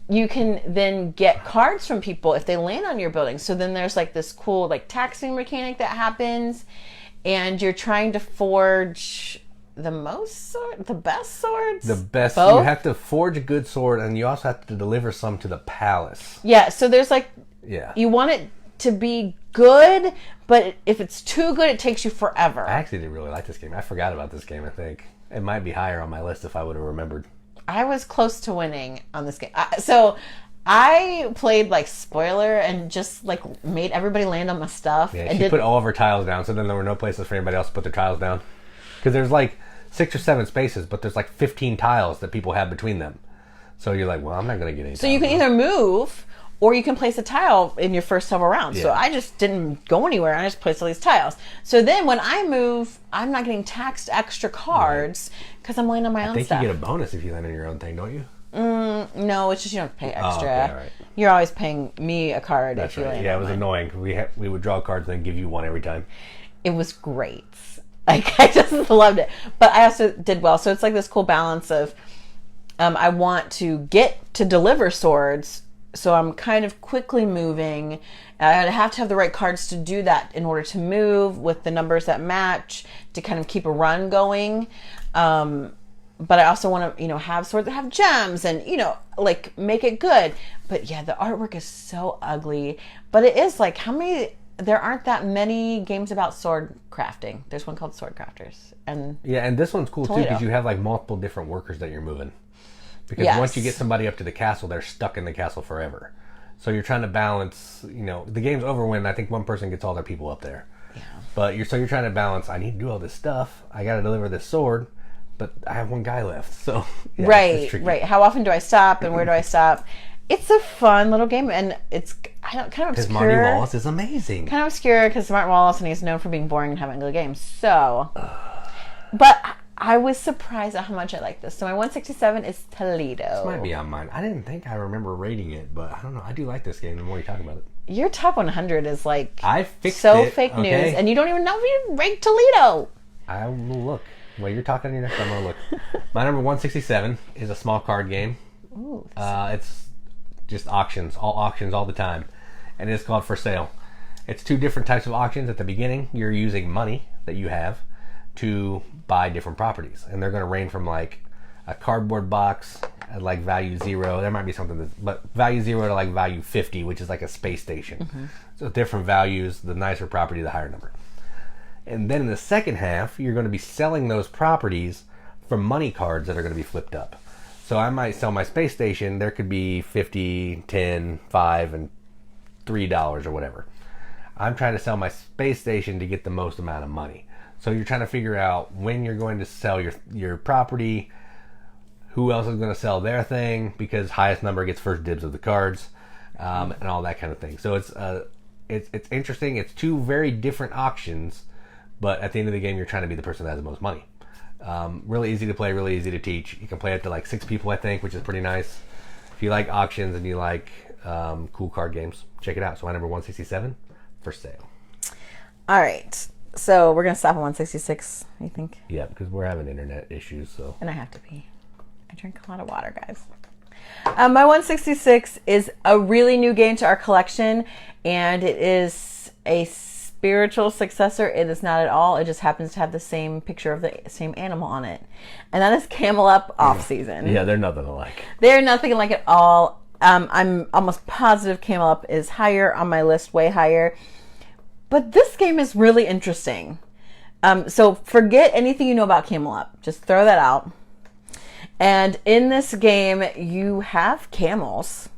you can then get cards from people if they land on your building. So then there's like this cool like taxing mechanic that happens, and you're trying to forge the best swords. The best. Both? You have to forge a good sword, and you also have to deliver some to the palace. Yeah. So there's like you want it to be good, but if it's too good, it takes you forever. I actually didn't really like this game. I forgot about this game. I think it might be higher on my list if I would have remembered. I was close to winning on this game. So I played like spoiler and just like made everybody land on my stuff. Yeah, and she put all of her tiles down, so then there were no places for anybody else to put their tiles down. Because there's like 6 or 7 spaces, but there's like 15 tiles that people have between them. So you're like, well, I'm not going to get any. So you can either move, or you can place a tile in your first several rounds. Yeah. So I just didn't go anywhere. I just placed all these tiles. So then when I move, I'm not getting taxed extra cards because I'm laying on my own stuff. I think you get a bonus if you land on your own thing, don't you? No, it's just you don't have to pay extra. Oh, okay, right. You're always paying me a card if you land on Yeah, it was mine. annoying. We would draw cards and then give you one every time. It was great. Like I just loved it. But I also did well. So it's like this cool balance of I want to get to deliver swords. So I'm kind of quickly moving. I have to have the right cards to do that in order to move with the numbers that match to kind of keep a run going. But I also want to, have swords that have gems and, like make it good. But yeah, the artwork is so ugly. But it is like there aren't that many games about sword crafting. There's one called Sword Crafters. And this one's cool Toledo. too because you have like multiple different workers that you're moving. Because once you get somebody up to the castle, they're stuck in the castle forever. So you're trying to balance, the game's over when I think one person gets all their people up there. Yeah. But you're trying to balance, I need to do all this stuff. I got to deliver this sword, but I have one guy left. So right. How often do I stop and where do I stop? It's a fun little game, and it's kind of obscure. Because Marty Wallace is amazing. Kind of obscure because Martin Wallace, and he's known for being boring and having ugly games. So, but I was surprised at how much I like this. So my 167 is Toledo. This might be on mine. I didn't think I remember rating it, but I don't know. I do like this game the more you talk about it. Your top 100 is like I fixed so it, fake news, and you don't even know if you ranked Toledo. I will look. Well, you're talking on your next time. I'm going to look. My number 167 is a small card game. Ooh, it's just auctions all the time. And it's called For Sale. It's 2 different types of auctions. At the beginning, you're using money that you have to buy different properties, and they're going to range from like a cardboard box at like value 0. There might be something but value 0 to like value 50, which is like a space station. So different values, the nicer property, the higher number. And then in the second half, you're going to be selling those properties for money cards that are going to be flipped up. So I might sell my space station. There could be 50, 10, 5, and $3 or whatever. I'm trying to sell my space station to get the most amount of money. So you're trying to figure out when you're going to sell your property, who else is going to sell their thing, because highest number gets first dibs of the cards, and all that kind of thing. So it's interesting. It's two very different auctions, but at the end of the game, you're trying to be the person that has the most money. Really easy to play, really easy to teach. You can play it to like 6 people, I think, which is pretty nice. If you like auctions and you like cool card games, check it out. So my number 167 for sale. All right. So we're going to stop at 166, I think. Yeah, because we're having internet issues. So. And I have to pee. I drink a lot of water, guys. My 166 is a really new game to our collection, and it is a spiritual successor. It is not at all. It just happens to have the same picture of the same animal on it. And that is Camel Up off-season. Yeah, they're nothing alike. They're nothing alike at all. I'm almost positive Camel Up is higher on my list, way higher. But this game is really interesting. So forget anything you know about Camel Up. Just throw that out. And in this game, you have camels.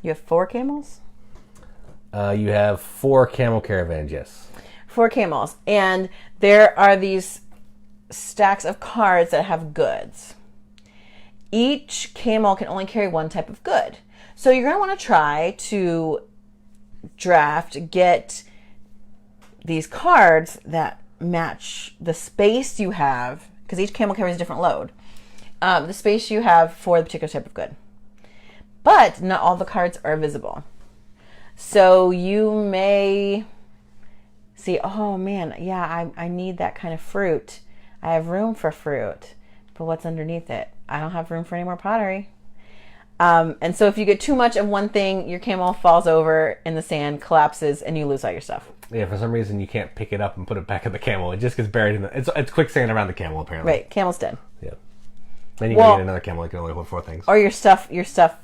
You have 4 camels? You have 4 camel caravans, yes. 4 camels. And there are these stacks of cards that have goods. Each camel can only carry one type of good. So you're going to want to try to get these cards that match the space you have, because each camel carries a different load. The space you have for the particular type of good. But not all the cards are visible. So you may see, oh man, yeah, I need that kind of fruit. I have room for fruit. But what's underneath it? I don't have room for any more pottery. And so if you get too much of one thing, your camel falls over in the sand, collapses, and you lose all your stuff. Yeah, for some reason you can't pick it up and put it back in the camel. It just gets buried in the... It's quicksand around the camel, apparently. Right, camel's dead. Yeah. Then you can get another camel that can only hold 4 things. Or your stuff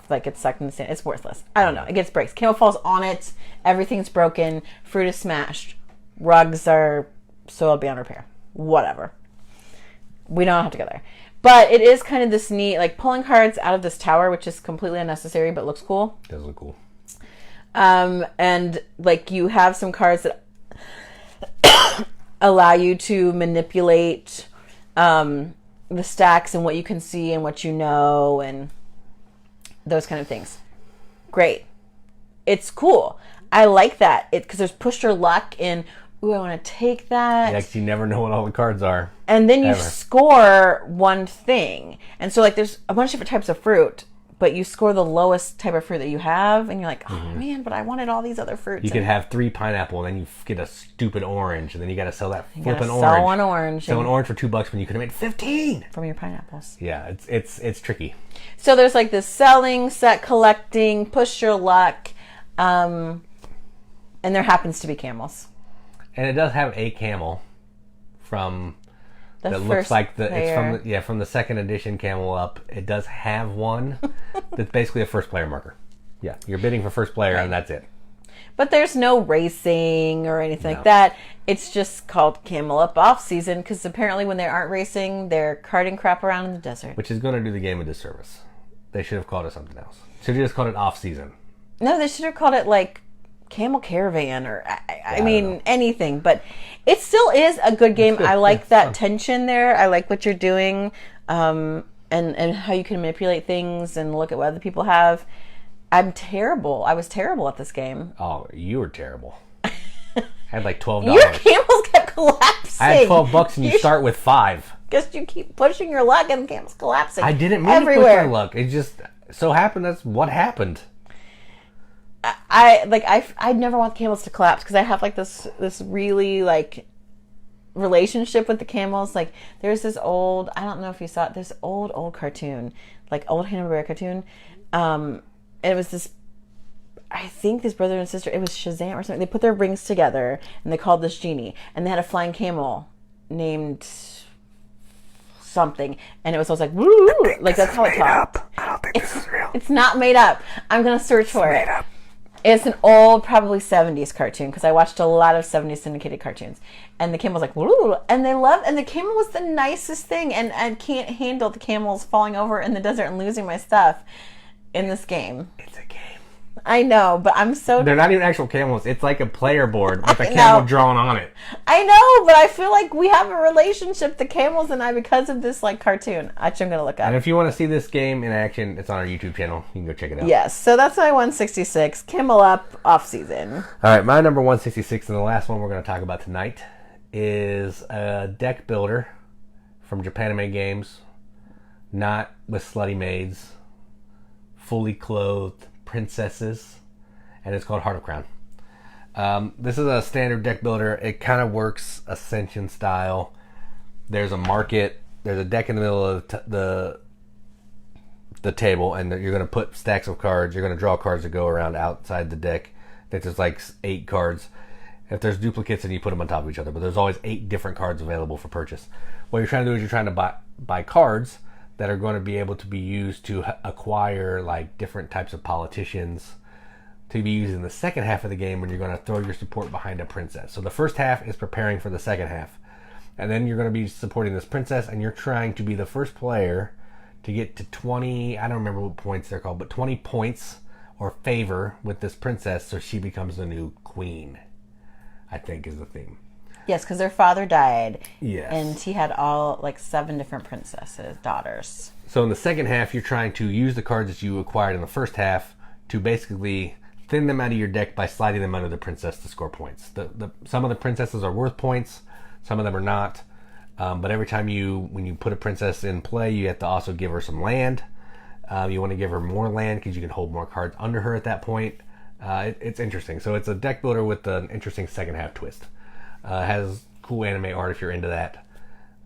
like gets sucked in the sand. It's worthless. I don't know. It gets breaks. Camel falls on it. Everything's broken. Fruit is smashed. Rugs are soiled beyond repair. Whatever. We don't have to go there. But it is kind of this neat, like pulling cards out of this tower, which is completely unnecessary but looks cool. It does look cool. And like you have some cards that allow you to manipulate the stacks and what you can see and what you know and those kind of things. Great. It's cool. I like that. Because there's push your luck in, ooh, I want to take that. Yeah, because you never know what all the cards are. And then you score one thing. And so like there's a bunch of different types of fruit, but you score the lowest type of fruit that you have, and you're like, oh man, but I wanted all these other fruits. You could have 3 pineapple, and then you get a stupid orange, and then you got to sell that flipping orange. Sell one orange. Sell an orange for $2 when you could have made 15 from your pineapples. Yeah, it's tricky. So there's like this selling, set collecting, push your luck, and there happens to be camels. And it does have a camel from... That looks like it's from the second edition Camel Up. It does have one that's basically a first player marker. Yeah, you're bidding for first player, and that's it. But there's no racing or anything like that. It's just called Camel Up off season because apparently when they aren't racing, they're carting crap around in the desert. Which is going to do the game a disservice. They should have called it something else. Should have just called it off season. No, they should have called it like Camel Caravan or I mean anything, but it still is a good game. I like that tension there. I like what you're doing, and how you can manipulate things and look at what other people have. I'm terrible. I was terrible at this game. Oh, you were terrible. I had like $12. Your camels kept collapsing. I had $12 and you start with 5. Because you keep pushing your luck and the camels collapsing. I didn't mean to push my luck. It just so happened that's what happened. I'd never want the camels to collapse because I have like this really like relationship with the camels. Like there's this old, I don't know if you saw it, this old cartoon, like old Hanna-Barbera cartoon. It was this, I think this brother and sister, it was Shazam or something. They put their rings together and they called this genie, and they had a flying camel named something, and it was always like, woo, like that's how it talked. I don't think this is real. It's not made up. I'm gonna search for it. Up. It's an old, probably 70s cartoon, because I watched a lot of 70s syndicated cartoons. And the camel was like, woo, and the camel was the nicest thing, and I can't handle the camels falling over in the desert and losing my stuff in this game. It's a game. I know, but I'm so... They're not even actual camels. It's like a player board with a camel drawn on it. I know, but I feel like we have a relationship, the camels and I, because of this like cartoon. Actually, I'm going to look up. And if you want to see this game in action, it's on our YouTube channel. You can go check it out. Yes, so that's my 166. Camel Up, off-season. All right, my number 166, and the last one we're going to talk about tonight, is a deck builder from Japanime Games, not with slutty maids, fully clothed princesses, and it's called Heart of Crown. This is a standard deck builder. It kind of works Ascension style. There's a market. There's a deck in the middle of the table, and you're going to put stacks of cards. You're going to draw cards that go around outside the deck. I think there's like 8 cards. If there's duplicates, then you put them on top of each other. But there's always 8 different cards available for purchase. What you're trying to do is you're trying to buy cards that are going to be able to be used to acquire like different types of politicians to be used in the second half of the game when you're going to throw your support behind a princess. So the first half is preparing for the second half. And then you're going to be supporting this princess, and you're trying to be the first player to get to 20, I don't remember what points they're called, but 20 points or favor with this princess so she becomes the new queen, I think is the theme. Yes, because their father died. Yes. And he had all, like, 7 different princesses, daughters. So in the second half, you're trying to use the cards that you acquired in the first half to basically thin them out of your deck by sliding them under the princess to score points. Some of the princesses are worth points, some of them are not. But every time when you put a princess in play, you have to also give her some land. You want to give her more land because you can hold more cards under her at that point. It's interesting. So it's a deck builder with an interesting second half twist. Has cool anime art if you're into that.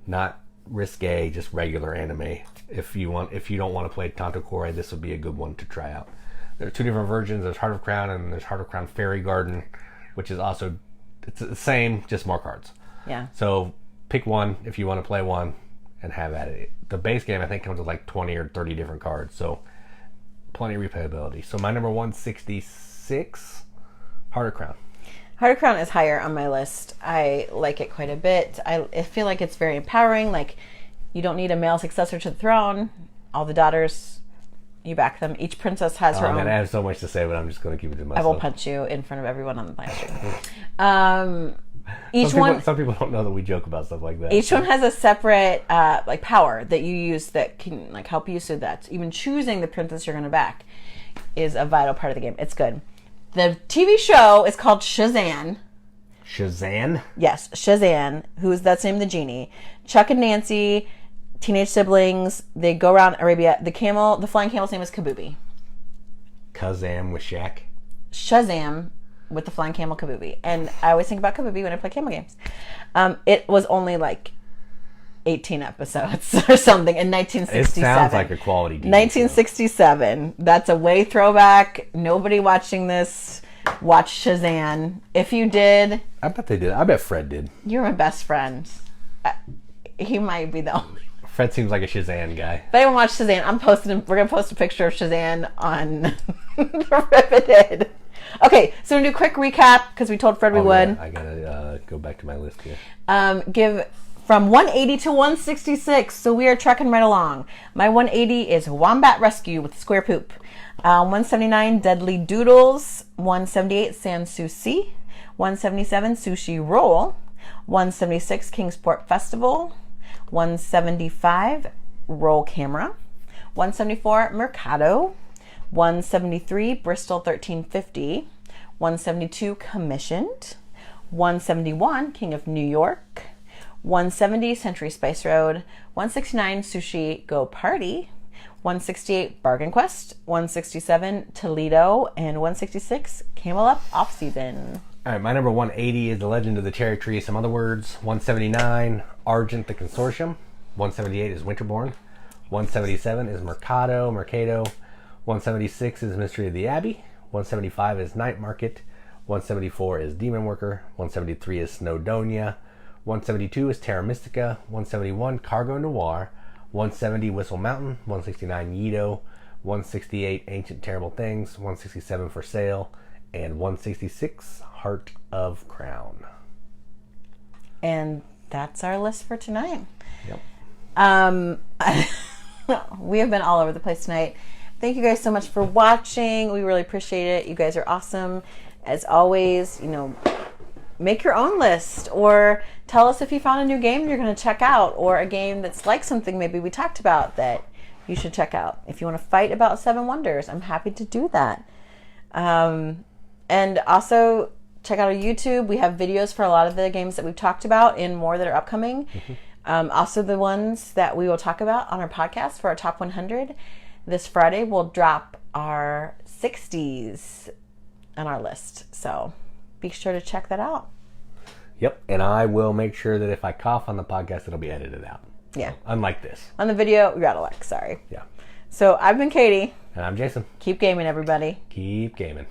Not risque, just regular anime. If you don't want to play Tanto-Kore, this would be a good one to try out. There are 2 different versions. There's Heart of Crown and there's Heart of Crown Fairy Garden, which is also, it's the same, just more cards. Yeah. So pick one if you want to play one and have at it. The base game I think comes with like 20 or 30 different cards, so plenty of replayability. So my number 166, Heart of Crown. Heart of Crown is higher on my list. I like it quite a bit. I feel like it's very empowering. Like, you don't need a male successor to the throne. All the daughters, you back them. Each princess has her own. I have so much to say, but I'm just going to keep it to myself. I will punch you in front of everyone on the live stream. Some people don't know that we joke about stuff like that. Each one has a separate like power that you use that can like help you. So that even choosing the princess you're going to back is a vital part of the game. It's good. The TV show is called Shazam. Shazam? Yes, Shazam. That's the name of the genie. Chuck and Nancy, teenage siblings. They go around Arabia. The flying camel's name is Kabubi. Kazam with Shaq. Shazam with the flying camel Kabubi. And I always think about Kabubi when I play camel games. It was only like 18 episodes or something in 1967. It sounds like a quality TV 1967. That's a way throwback. Nobody watching this watched Shazam. If you did... I bet they did. I bet Fred did. You're my best friend. He might be the only. Fred seems like a Shazam guy. If anyone watched Shazam, we're going to post a picture of Shazam on Riveted. Okay, so we're going to do a quick recap because we told Fred we would. Yeah, I got to go back to my list here. Give from 180 to 166, so we are trekking right along. My 180 is Wombat Rescue with Square Poop. 179, Deadly Doodles. 178, Sansouci. 177, Sushi Roll. 176, Kingsport Festival. 175, Roll Camera. 174, Mercado. 173, Bristol 1350. 172, Commissioned. 171, King of New York. 170, Century Spice Road. 169, Sushi Go Party. 168, Bargain Quest. 167, Toledo. And 166, Camel Up Off Season. All right, my number 180 is The Legend of the Cherry Tree, Some Other Words. 179, Argent the Consortium. 178 is Winterborne. 177 is Mercato Mercado. 176 is Mystery of the Abbey. 175 is Night Market. 174 is Demon Worker. 173 is Snowdonia. 172 is Terra Mystica. 171 Cargo Noir. 170 Whistle Mountain. 169 Yedo. 168 Ancient Terrible Things. 167 For Sale. And 166 Heart of Crown. And that's our list for tonight. Yep. We have been all over the place tonight. Thank you guys so much for watching. We really appreciate it. You guys are awesome. As always, make your own list, or tell us if you found a new game you're going to check out, or a game that's like something maybe we talked about that you should check out. If you want to fight about Seven Wonders, I'm happy to do that. And also check out our YouTube. We have videos for a lot of the games that we've talked about and more that are upcoming. Also the ones that we will talk about on our podcast for our top 100. This Friday we'll drop our 60s on our list. So be sure to check that out. Yep. And I will make sure that if I cough on the podcast, it'll be edited out. Yeah. So, unlike this. On the video, we got Alex. Sorry. Yeah. So I've been Katie. And I'm Jason. Keep gaming, everybody. Keep gaming.